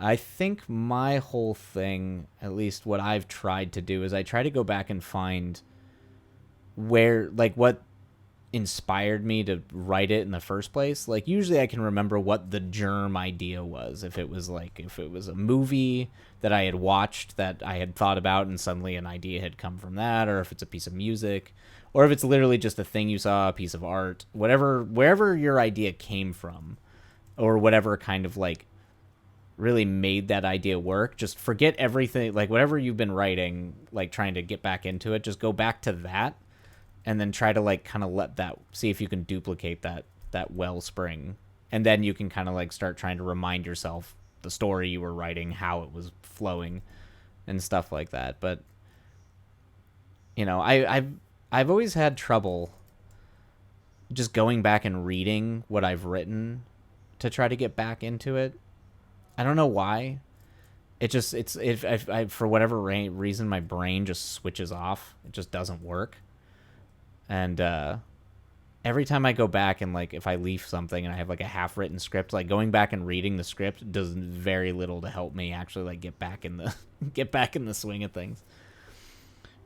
I think my whole thing, at least what I've tried to do, is I try to go back and find what inspired me to write it in the first place. Like, usually I can remember what the germ idea was. If it was a movie that I had watched that I had thought about and suddenly an idea had come from that, or if it's a piece of music, or if it's literally just a thing you saw, a piece of art, wherever your idea came from, or whatever kind of like really made that idea work. Just forget everything, like whatever you've been writing, like trying to get back into it, just go back to that and then try to like kind of let that, see if you can duplicate that wellspring, and then you can kind of like start trying to remind yourself the story you were writing, how it was flowing and stuff like that. But I've always had trouble just going back and reading what I've written to try to get back into it. I don't know why. For whatever reason, my brain just switches off. It just doesn't work. And every time I go back and like if I leave something and I have like a half-written script, like going back and reading the script does very little to help me actually like get back in the swing of things.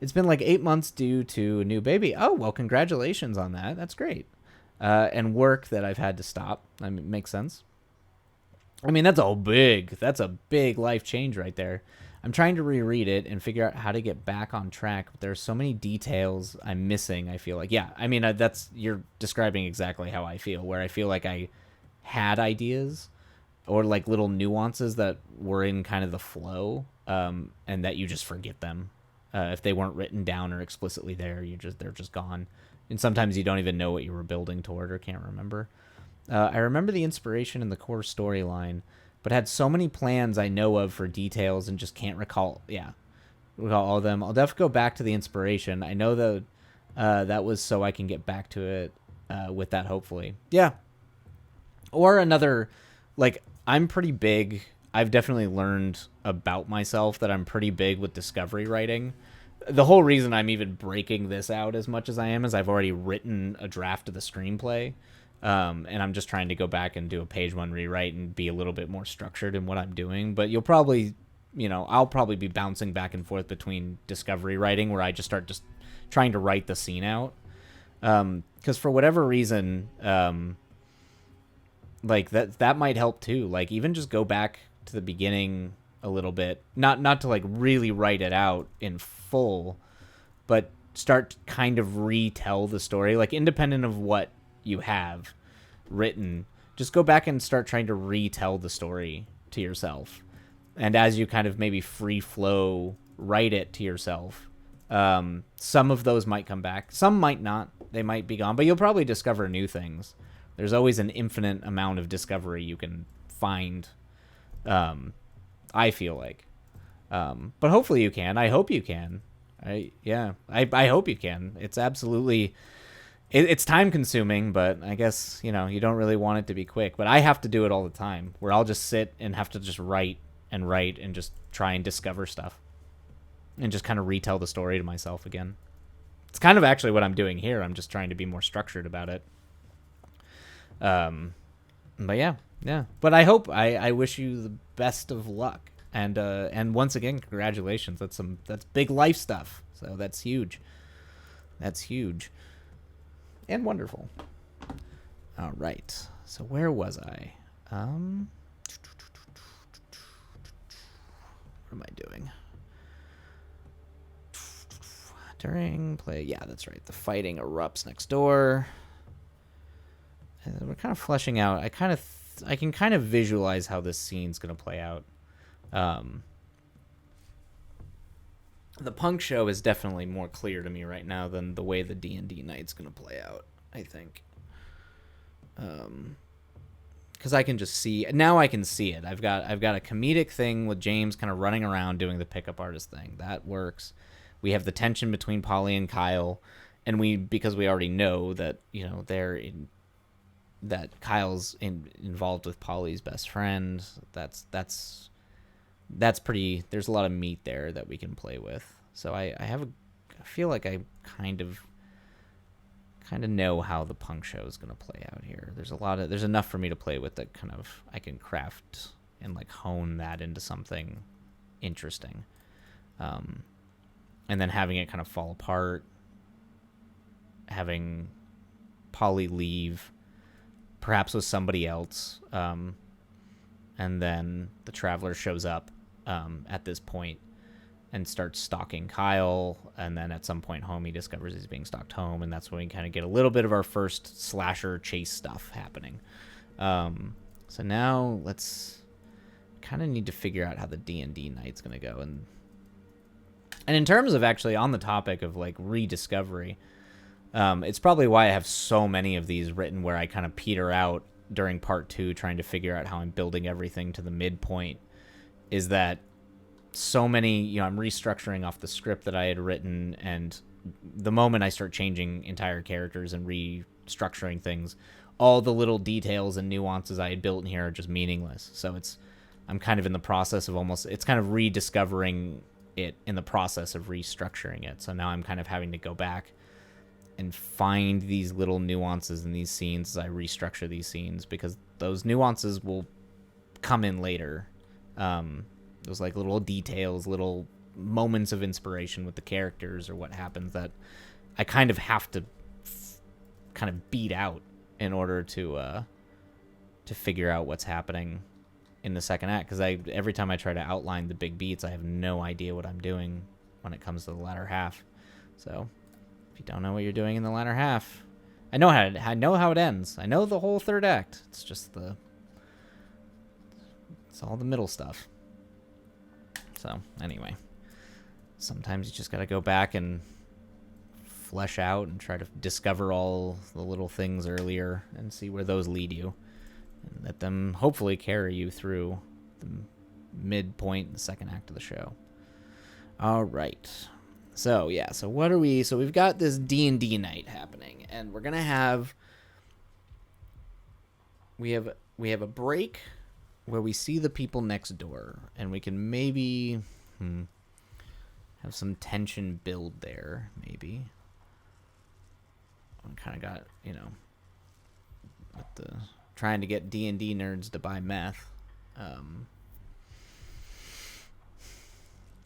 It's been like 8 months due to a new baby. Oh, well, congratulations on that. That's great. And work that I've had to stop. I mean, it makes sense. I mean, that's a big life change right there. I'm trying to reread it and figure out how to get back on track, but there's so many details I'm missing, I feel like. Yeah, I mean, you're describing exactly how I feel, where I feel like I had ideas or like little nuances that were in kind of the flow, and that you just forget them. If they weren't written down or explicitly there, they're just gone. And sometimes you don't even know what you were building toward or can't remember. I remember the inspiration in the core storyline, but had so many plans I know of for details and just can't recall all of them. I'll definitely go back to the inspiration. I know that that was so I can get back to it with that, hopefully. Yeah. Or another, like, I'm pretty big. I've definitely learned about myself that I'm pretty big with discovery writing. The whole reason I'm even breaking this out as much as I am is I've already written a draft of the screenplay. And I'm just trying to go back and do a page one rewrite and be a little bit more structured in what I'm doing. But I'll probably be bouncing back and forth between discovery writing, where I just start just trying to write the scene out. Because for whatever reason, like that might help too. Like even just go back to the beginning a little bit, not to like really write it out in full, but start kind of retell the story, like independent of what you have written. Just go back and start trying to retell the story to yourself. And as you kind of maybe free flow write it to yourself, some of those might come back. Some might not. They might be gone, but you'll probably discover new things. There's always an infinite amount of discovery you can find, I feel like. But hopefully you can. I hope you can. I hope you can. It's absolutely... It's time consuming, but I guess, you don't really want it to be quick. But I have to do it all the time, where I'll just sit and have to just write and just try and discover stuff. And just kind of retell the story to myself again. It's kind of actually what I'm doing here. I'm just trying to be more structured about it. But yeah. But I wish you the best of luck. And once again, congratulations. That's big life stuff. So that's huge. That's huge. And wonderful. All right. So where was I? What am I doing? During play, yeah, that's right. The fighting erupts next door. And we're kind of fleshing out. I can kind of visualize how this scene's going to play out. The punk show is definitely more clear to me right now than the way the D&D night's going to play out, I think. Because I can just see... Now I can see it. I've got a comedic thing with James kind of running around doing the pickup artist thing. That works. We have the tension between Polly and Kyle, and because we already know that, that Kyle's involved with Polly's best friend. That's pretty... There's a lot of meat there that we can play with. So I feel like I kind of know how the punk show is going to play out here. There's enough for me to play with that kind of I can craft and like hone that into something interesting. And then having it kind of fall apart, having Polly leave, perhaps with somebody else, and then the Traveler shows up at this point and starts stalking Kyle, and then at some point home he discovers he's being stalked home, and that's when we kind of get a little bit of our first slasher chase stuff happening. So now let's kind of need to figure out how the D&D night's going to go. And in terms of actually on the topic of like rediscovery, it's probably why I have so many of these written where I kind of peter out during part 2 trying to figure out how I'm building everything to the midpoint, is that so many, I'm restructuring off the script that I had written, and the moment I start changing entire characters and restructuring things, all the little details and nuances I had built in here are just meaningless. So I'm kind of in the process of it's kind of rediscovering it in the process of restructuring it. So now I'm kind of having to go back and find these little nuances in these scenes as I restructure these scenes, because those nuances will come in later. Those like little details, little moments of inspiration with the characters or what happens that I kind of have to kind of beat out in order to figure out what's happening in the second act. Because every time I try to outline the big beats, I have no idea what I'm doing when it comes to the latter half. So if you don't know what you're doing in the latter half, I know how it ends. I know the whole third act. It's just it's all the middle stuff. So anyway, sometimes you just got to go back and flesh out and try to discover all the little things earlier and see where those lead you, and let them hopefully carry you through the midpoint, the second act of the show. All right. So yeah, so we've got this D&D night happening, and we're going to have we have a break where we see the people next door, and we can maybe have some tension build there, maybe. I kind of got, with the trying to get D&D nerds to buy meth.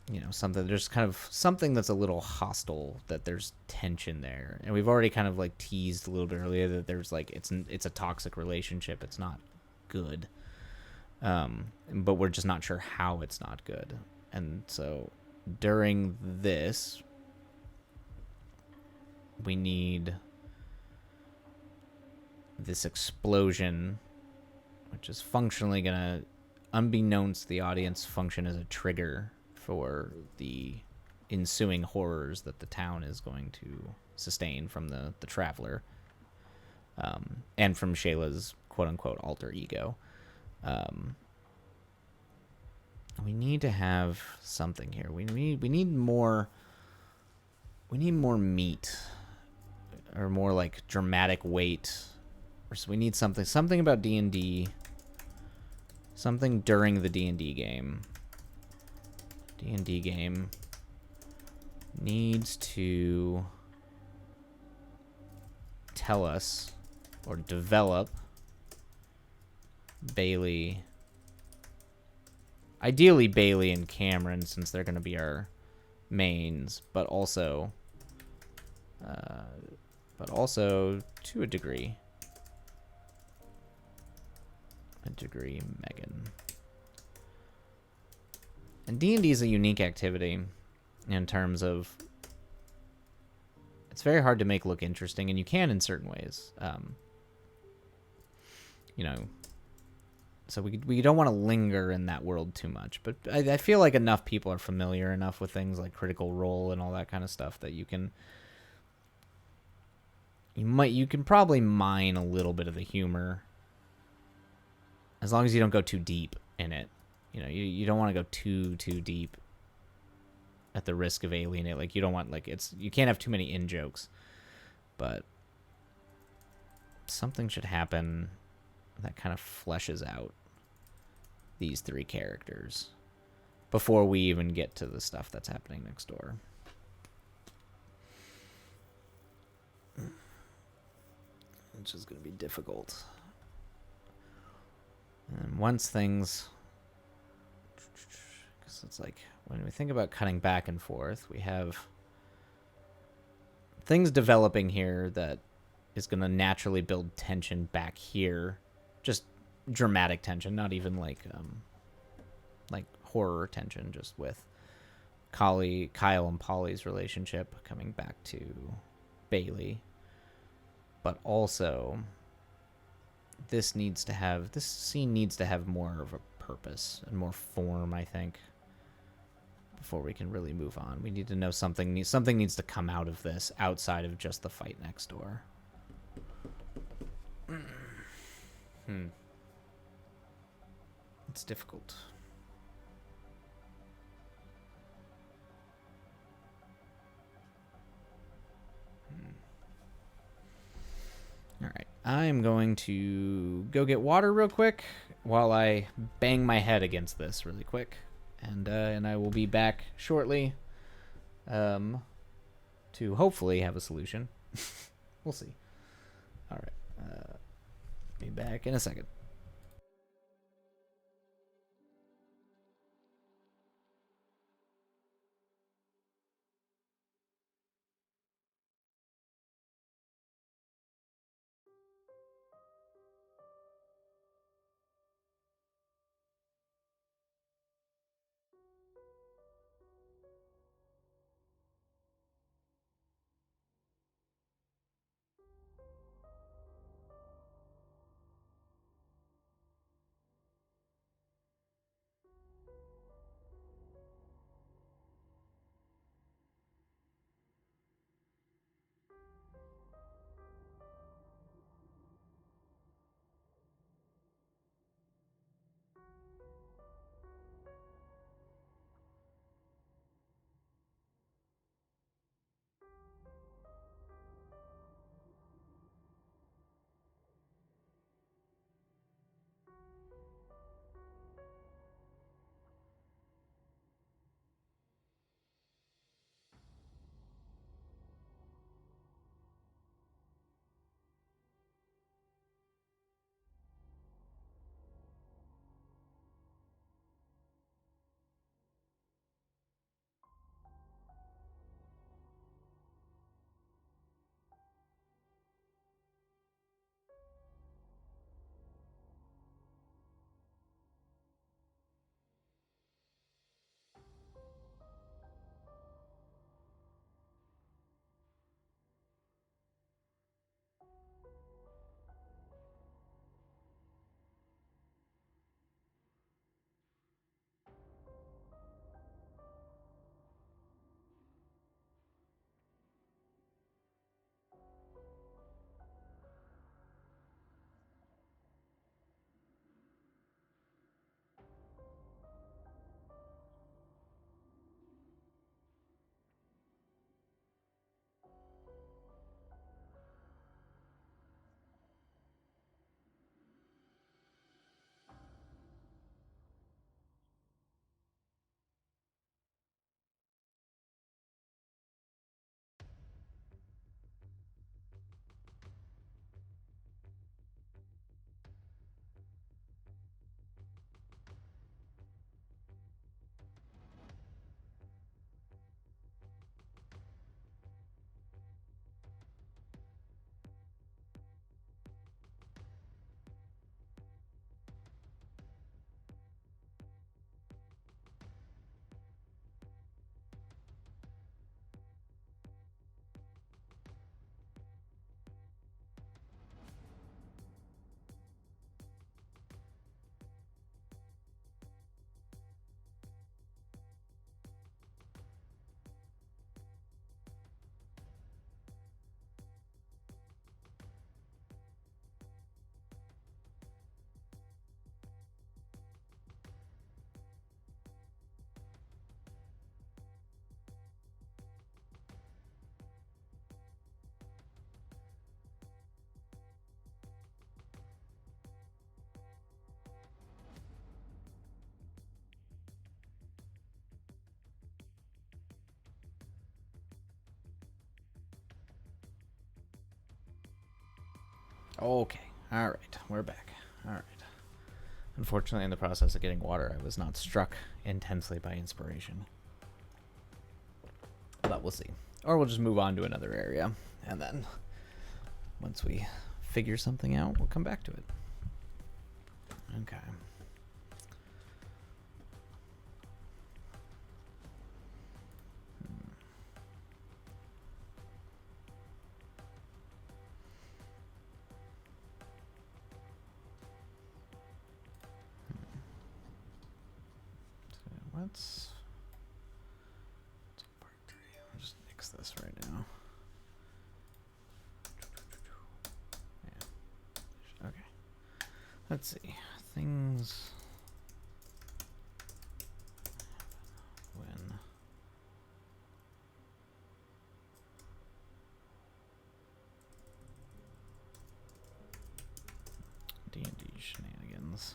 There's kind of something that's a little hostile, that there's tension there. And we've already kind of like teased a little bit earlier that there's like, it's a toxic relationship. It's not good. But we're just not sure how it's not good. And so during this, we need this explosion, which is functionally gonna, unbeknownst to the audience, function as a trigger for the ensuing horrors that the town is going to sustain from the traveler, and from Shayla's quote-unquote alter ego. We need to have something here. We need more meat, or more like dramatic weight. So we need something about D&D, something during the D&D game. D&D game needs to tell us or develop Bailey, ideally Bailey and Cameron, since they're going to be our mains, but also to a degree Megan. And D&D is a unique activity in terms of it's very hard to make look interesting, and you can in certain ways. You know, so we don't want to linger in that world too much, but I feel like enough people are familiar enough with things like Critical Role and all that kind of stuff that you can probably mine a little bit of the humor, as long as you don't go too deep in it. You know, you don't want to go too deep at the risk of alienate. Like, you don't want, like, you can't have too many in jokes, but something should happen that kind of fleshes out these three characters before we even get to the stuff that's happening next door. Which is going to be difficult. And once things... Because it's like, when we think about cutting back and forth, we have things developing here that is going to naturally build tension back here. Just dramatic tension, not even like horror tension, just with Kyle and Polly's relationship coming back to Bailey. But also, this scene needs to have more of a purpose and more form, I think, before we can really move on. We need to know something needs to come out of this outside of just the fight next door. It's difficult. All right, I'm going to go get water real quick while I bang my head against this really quick, and I will be back shortly, to hopefully have a solution. We'll see. All right, be back in a second. Okay. All right. We're back. All right. Unfortunately, in the process of getting water, I was not struck intensely by inspiration. But we'll see. Or we'll just move on to another area. And then once we figure something out, we'll come back to it. Okay. Let's part 3. I'll just nix this right now. Yeah. Okay. Let's see. Things when D&D shenanigans.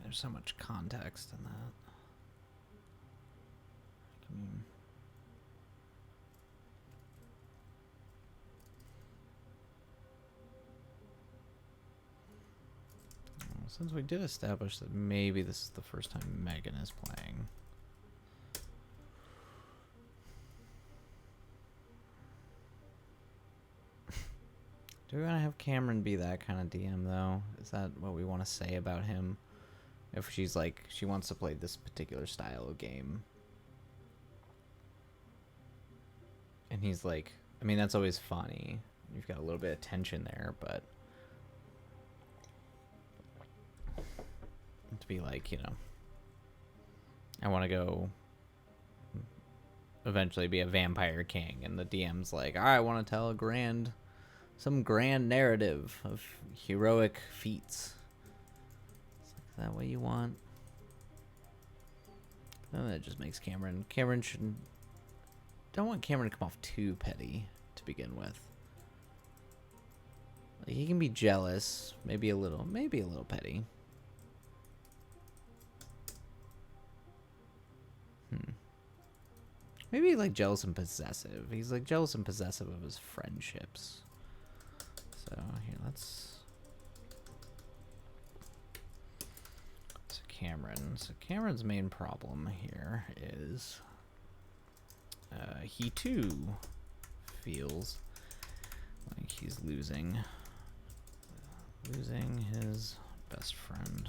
There's so much context in that. Since we did establish that maybe this is the first time Megan is playing. Do we want to have Cameron be that kind of DM, though? Is that what we want to say about him? If she's like, she wants to play this particular style of game. And he's like, I mean, that's always funny. You've got a little bit of tension there, but to be like, you know, I want to go eventually be a vampire king, and the DM's like, I want to tell some grand narrative of heroic feats. It's like, is that what you want? And that just makes Cameron shouldn't. Don't want Cameron to come off too petty to begin with. Like, he can be jealous, maybe a little petty. Maybe like jealous and possessive. He's like jealous and possessive of his friendships. So here, let's. So Cameron. So Cameron's main problem here is he too feels like he's losing his best friend.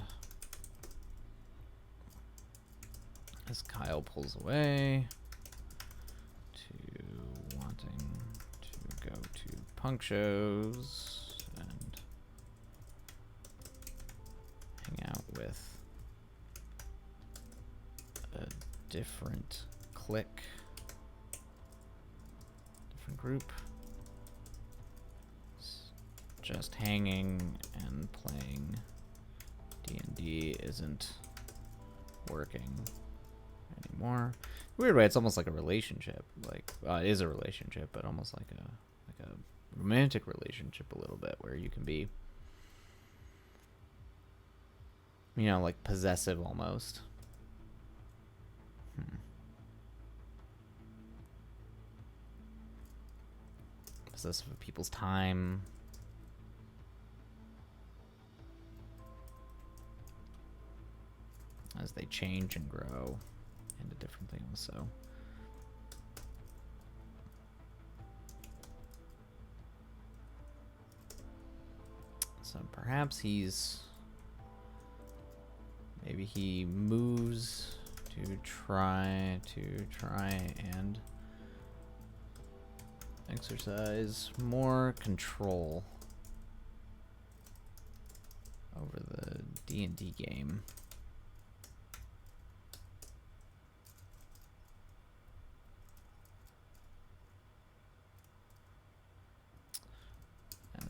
As Kyle pulls away to wanting to go to punk shows and hang out with a different clique, different group. Just hanging and playing D&D isn't working anymore. Weird way, it's almost like a relationship. Like, it is a relationship, but almost like a romantic relationship a little bit, where you can be, you know, like possessive almost. Possessive of people's time. As they change and grow into different things, so perhaps maybe he moves to try and exercise more control over the D&D game.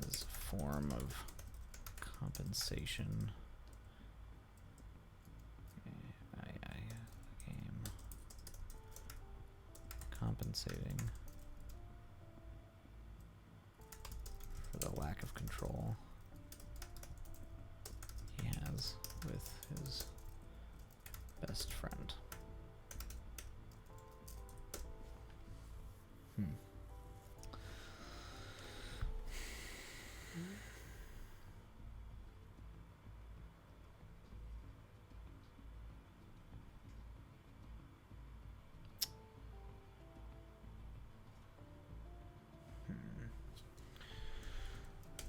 As a form of compensation. Game compensating for the lack of control. with his best friend.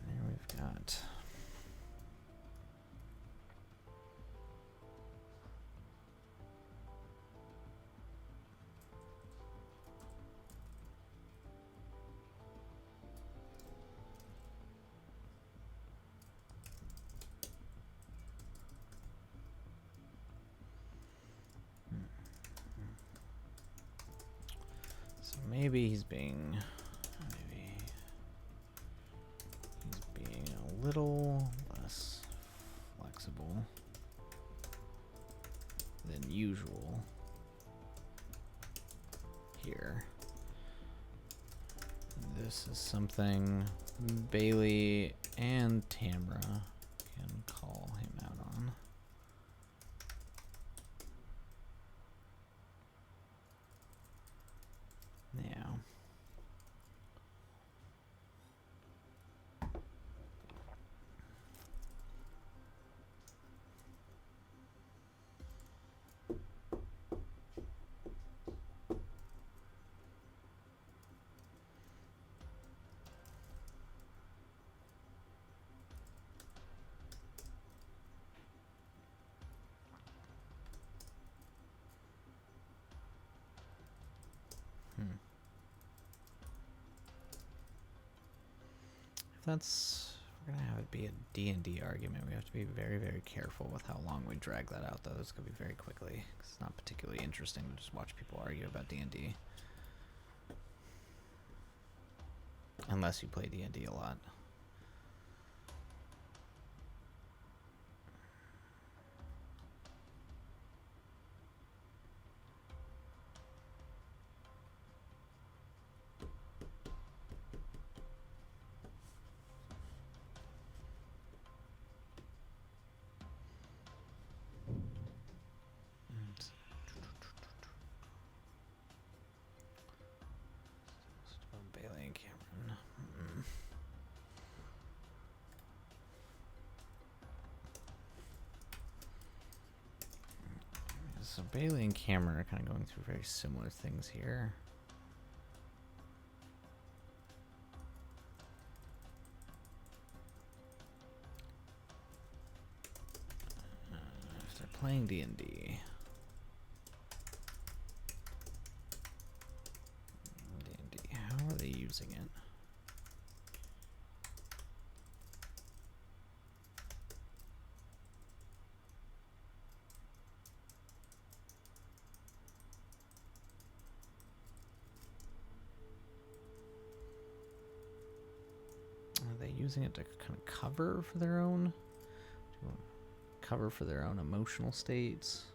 There we've got maybe he's being a little less flexible than usual here. This is something Bailey and Tamra can call him out on. Now, if we're gonna have it be a D&D argument, we have to be very, very careful with how long we drag that out, though. It's gonna be very quickly. It's not particularly interesting to just watch people argue about D&D. Unless you play D&D a lot. Bailey and Cameron. So Bailey and Cameron are kind of going through very similar things here. If they're playing D&D, how are they using it? Are they using it to kind of cover for their own emotional states?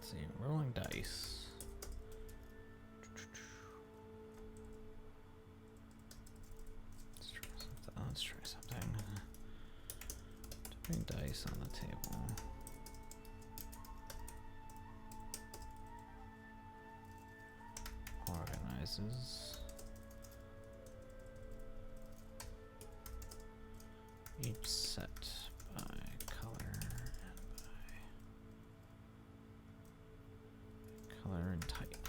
Let's see, rolling dice. Let's try something. Putting dice on the table. Organizes each set by color and type.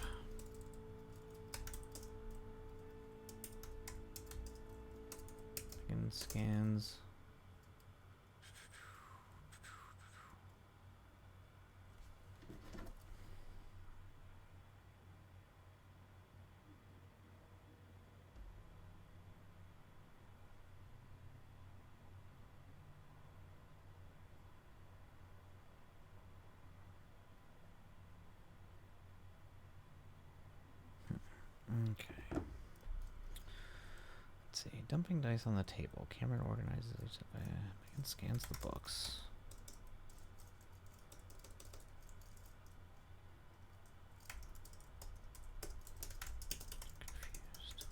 And scans. Okay. Let's see. Dumping dice on the table. Cameron organizes each and scans the books. Confused.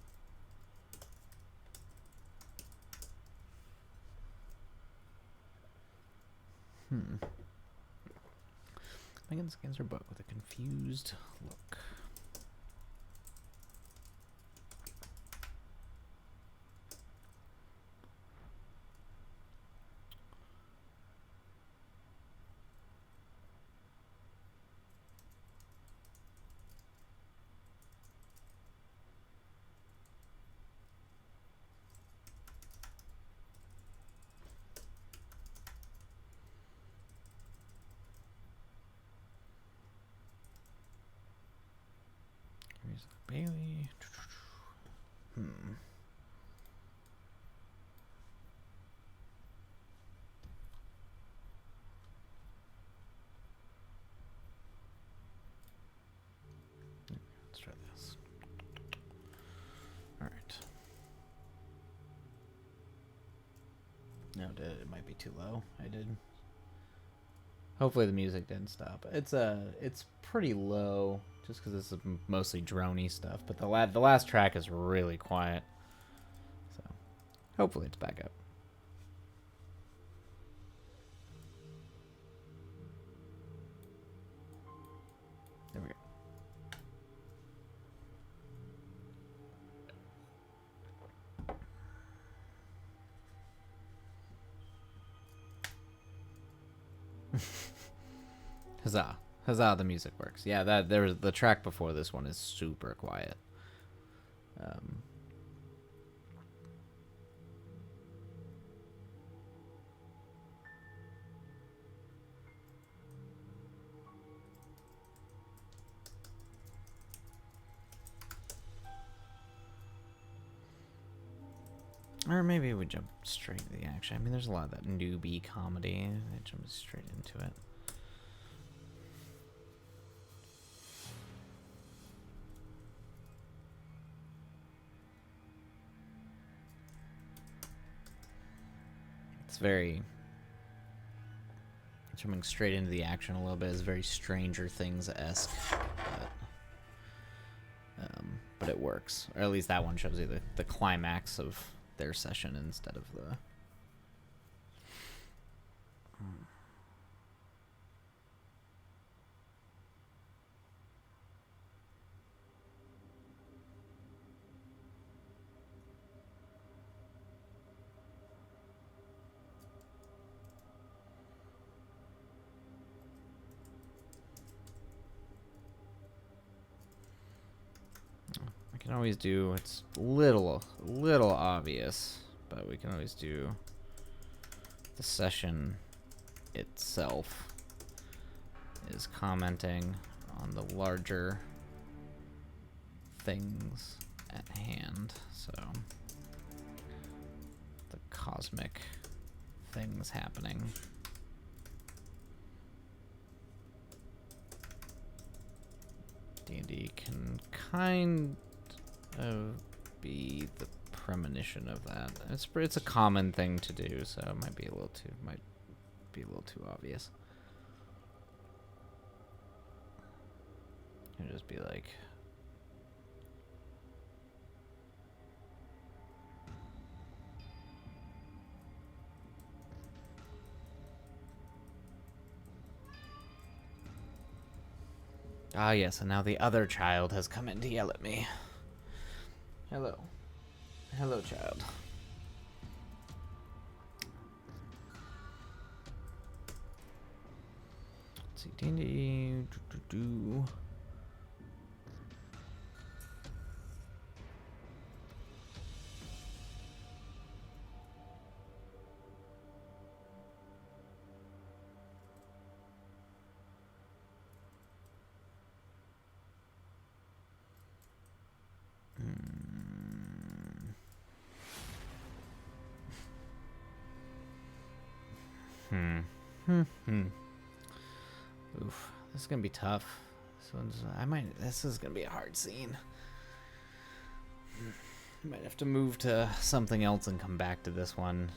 Megan scans her book with a confused look. Bailey. Let's try this. All right. No, it might be too low. I did. Hopefully the music didn't stop. It's pretty low just because it's mostly droney stuff. But the last track is really quiet. So hopefully it's back up. There we go. Huzzah. Huzzah, the music works. Yeah, the track before this one is super quiet. Or maybe we jump straight to the action. I mean, there's a lot of that newbie comedy. I jump straight into it. It's very... Jumping straight into the action a little bit is very Stranger Things-esque. But it works. Or at least that one shows you the climax of their session instead of the... can always do, it's little obvious, but we can always do the session itself is commenting on the larger things at hand. So the cosmic things happening. D&D can kind of be the premonition of that. It's a common thing to do, so it might be a little too obvious. It'll just be like... Ah, yes, and now the other child has come in to yell at me. Hello. Hello, child. Let's see, D&D... Oof, this is gonna be tough. This is gonna be a hard scene. I might have to move to something else and come back to this one.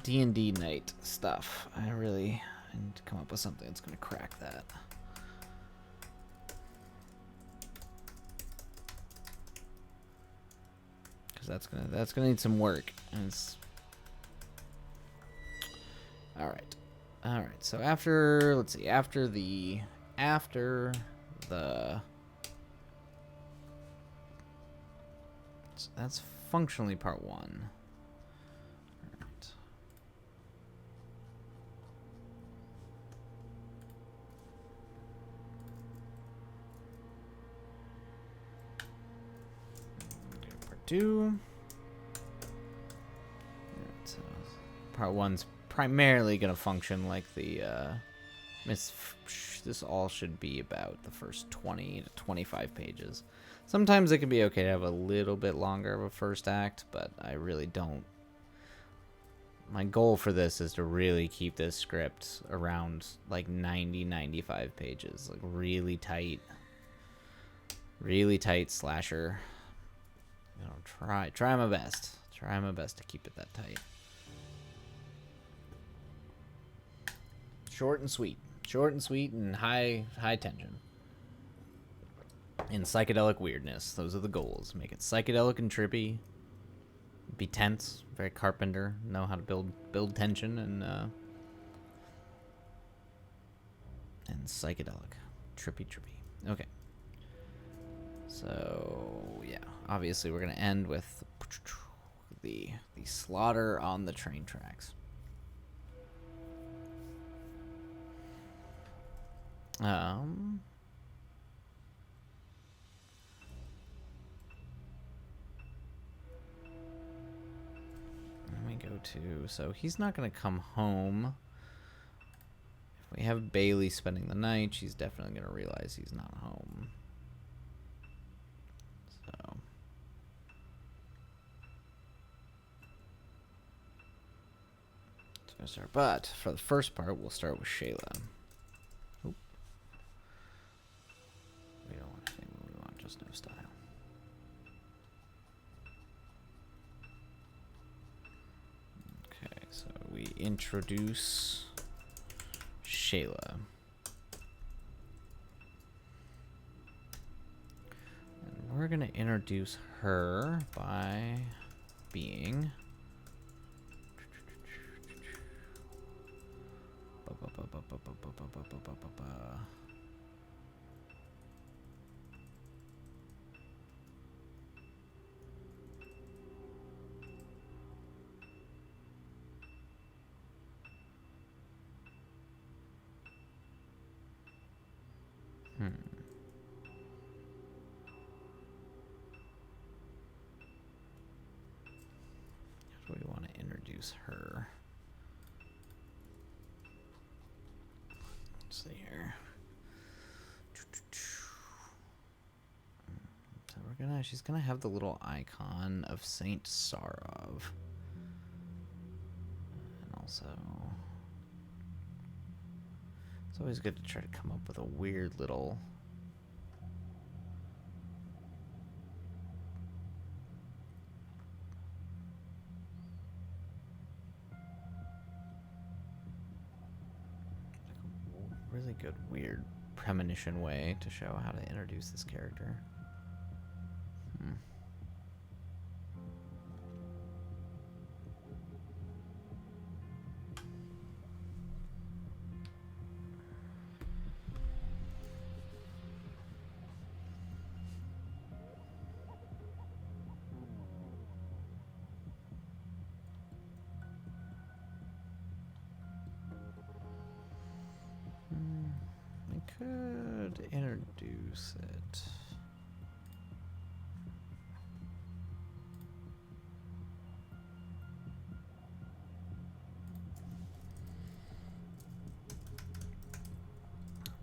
D&D night stuff. I need to come up with something that's gonna crack that. Because that's gonna need some work. And it's... All right. So after the that's functionally part 1. All right. Part 2. All right, so part 1's primarily going to function like the this all should be about the first 20 to 25 pages. Sometimes it can be okay to have a little bit longer of a first act, but I really don't. My goal for this is to really keep this script around like 95 pages, like really tight slasher. You know, try my best to keep it that tight. Short and sweet and high tension. And psychedelic weirdness. Those are the goals. Make it psychedelic and trippy. Be tense. Very Carpenter. Know how to build tension and psychedelic. Trippy. Okay. So yeah, obviously we're gonna end with the slaughter on the train tracks. Let me go to... So he's not going to come home. If we have Bailey spending the night, she's definitely going to realize he's not home. So... But for the first part, we'll start with Shayla. Oop. We don't want anything, we want just no style. Okay, so we introduce Shayla. And we're going to introduce her by being... How do we want to introduce her? Let's see here. So she's gonna have the little icon of Saint Sarov. And also, it's always good to try to come up with a weird little... really good weird premonition way to show how to introduce this character. I could introduce it.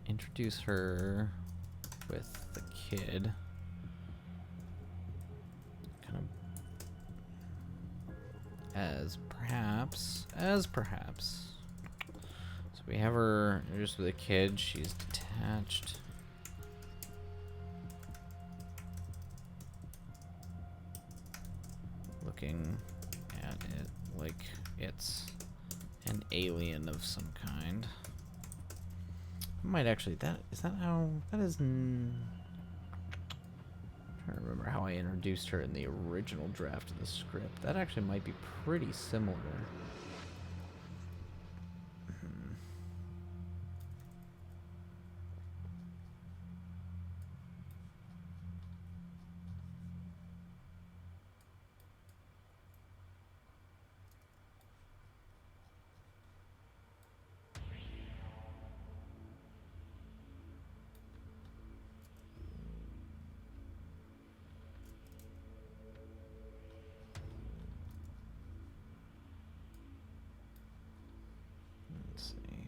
Introduce her with the kid. Kind of as perhaps. So we have her introduced with a kid. She's detached. Looking at it like it's an alien of some kind. I might actually, that is how, that is, I'm trying to remember how I introduced her in the original draft of the script. That actually might be pretty similar. Let's see.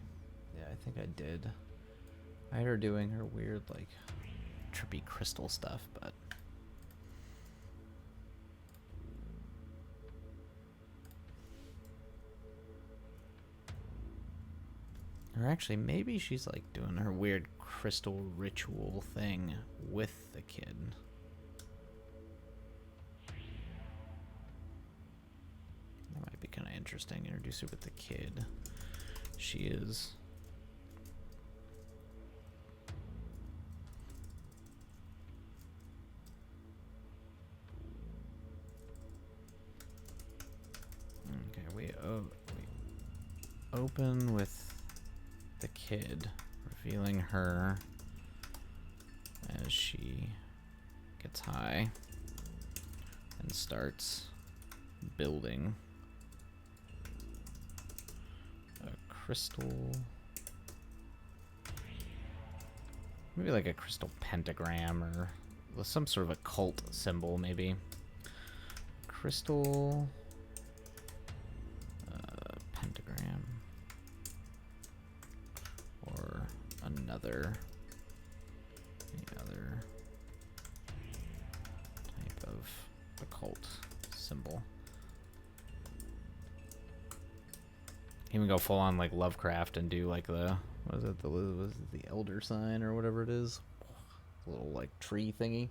Yeah, I think I did. I had her doing her weird, like, trippy crystal stuff, but... Or actually, maybe she's, like, doing her weird crystal ritual thing with the kid. That might be kind of interesting. Introduce her with the kid. She is... Okay, we open with the kid, revealing her as she gets high and starts building a crystal, maybe like a crystal pentagram or some sort of occult symbol, maybe. Crystal pentagram or any other type of occult symbol. Even go full on like Lovecraft and do like the was it the elder sign or whatever it is, a little like tree thingy,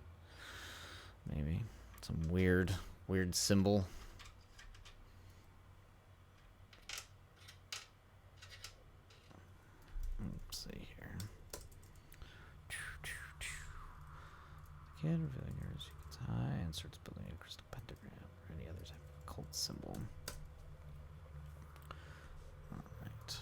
maybe some weird symbol. Let's see here. The kid revealing her as she gets high and starts building a crystal pentagram or any other type of occult symbol. Alright.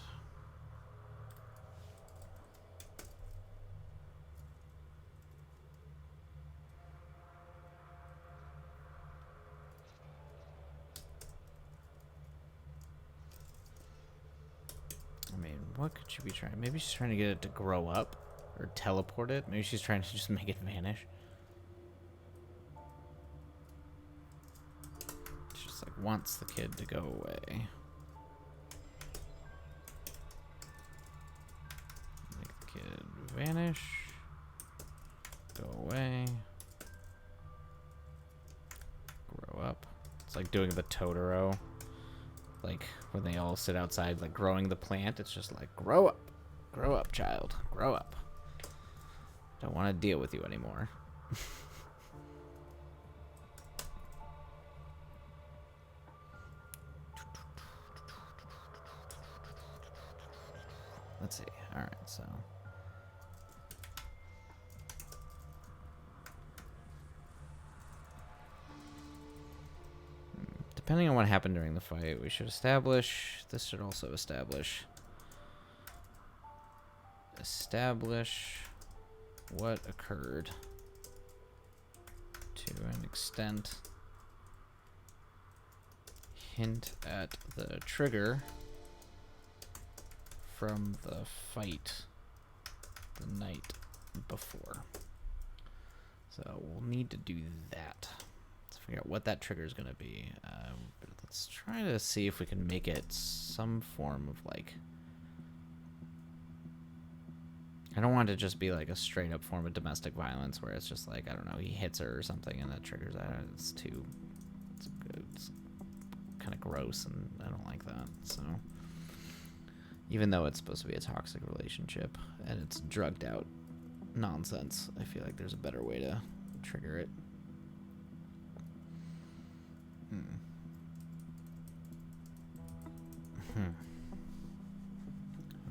I mean, what could she be trying? Maybe she's trying to get it to grow up or teleport it. Maybe she's trying to just make it vanish. She just like wants the kid to go away. Make the kid vanish. Go away. Grow up. It's like doing the Totoro. Like when they all sit outside like growing the plant, it's just like grow up child, grow up. Don't want to deal with you anymore. Let's see. All right, so depending on what happened during the fight, we should establish... This should also establish what occurred to an extent. Hint at the trigger from the fight the night before. So we'll need to do that. Let's figure out what that trigger is going to be. But let's try to see if we can make it some form of like... I don't want it to just be like a straight up form of domestic violence where it's just like, I don't know, he hits her or something and that triggers that. It's kind of gross and I don't like that. So even though it's supposed to be a toxic relationship and it's drugged out nonsense, I feel like there's a better way to trigger it.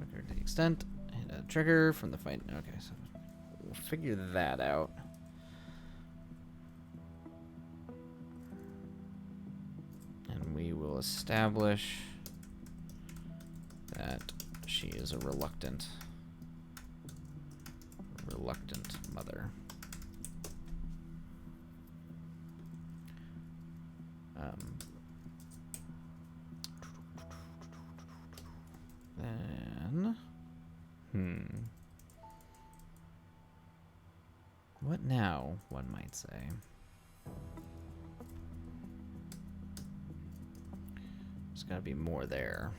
Okay, to the extent, hit a trigger from the fight. Okay, so we'll figure that out. And we will establish that she is a reluctant mother. Then, what now, one might say? There's got to be more there.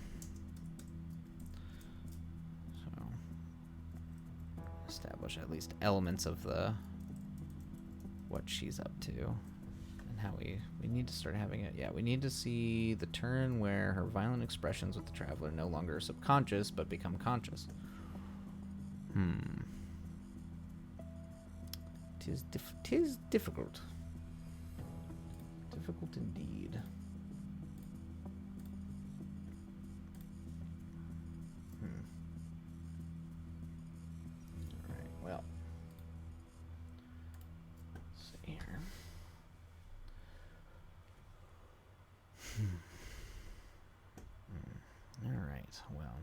So, establish at least elements of what she's up to. And how we need to start having it. Yeah, we need to see the turn where her violent expressions with the traveler no longer are subconscious, but become conscious. Tis difficult. Difficult indeed. Alright, well. Let's see here. Alright, well.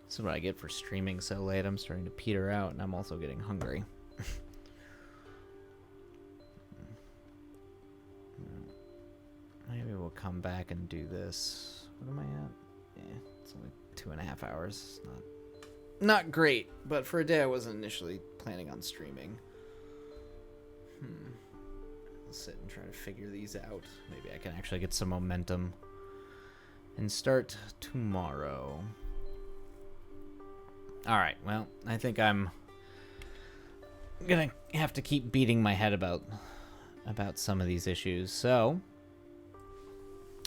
This is what I get for streaming so late. I'm starting to peter out, and I'm also getting hungry. Maybe we'll come back and do this. What am I at? Yeah, it's only 2.5 hours. Not great, but for a day I wasn't initially planning on streaming. I'll sit and try to figure these out. Maybe I can actually get some momentum and start tomorrow. Alright, well, I think I'm gonna have to keep beating my head about some of these issues, so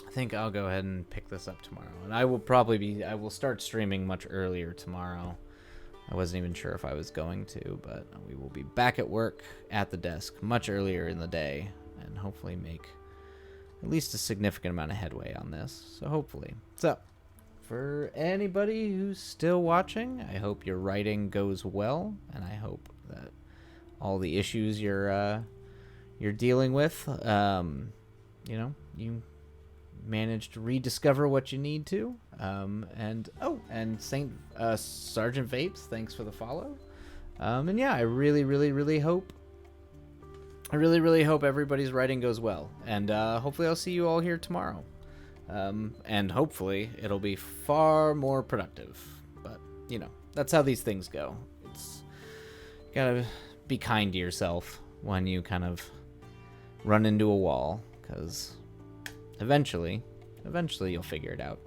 I think I'll go ahead and pick this up tomorrow. And I will start streaming much earlier tomorrow. I wasn't even sure if I was going to, but we will be back at work at the desk much earlier in the day and hopefully make at least a significant amount of headway on this. So hopefully. So, for anybody who's still watching, I hope your writing goes well, and I hope that all the issues you're dealing with, you manage to rediscover what you need to. And Sergeant Vapes, thanks for the follow. And yeah, I really hope everybody's writing goes well, and hopefully I'll see you all here tomorrow. And hopefully it'll be far more productive. But, that's how these things go. You gotta be kind to yourself when you kind of run into a wall, because eventually you'll figure it out.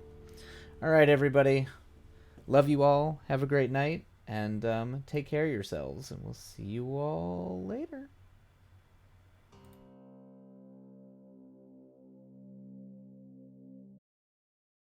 All right, everybody. Love you all. Have a great night, and take care of yourselves, and we'll see you all later.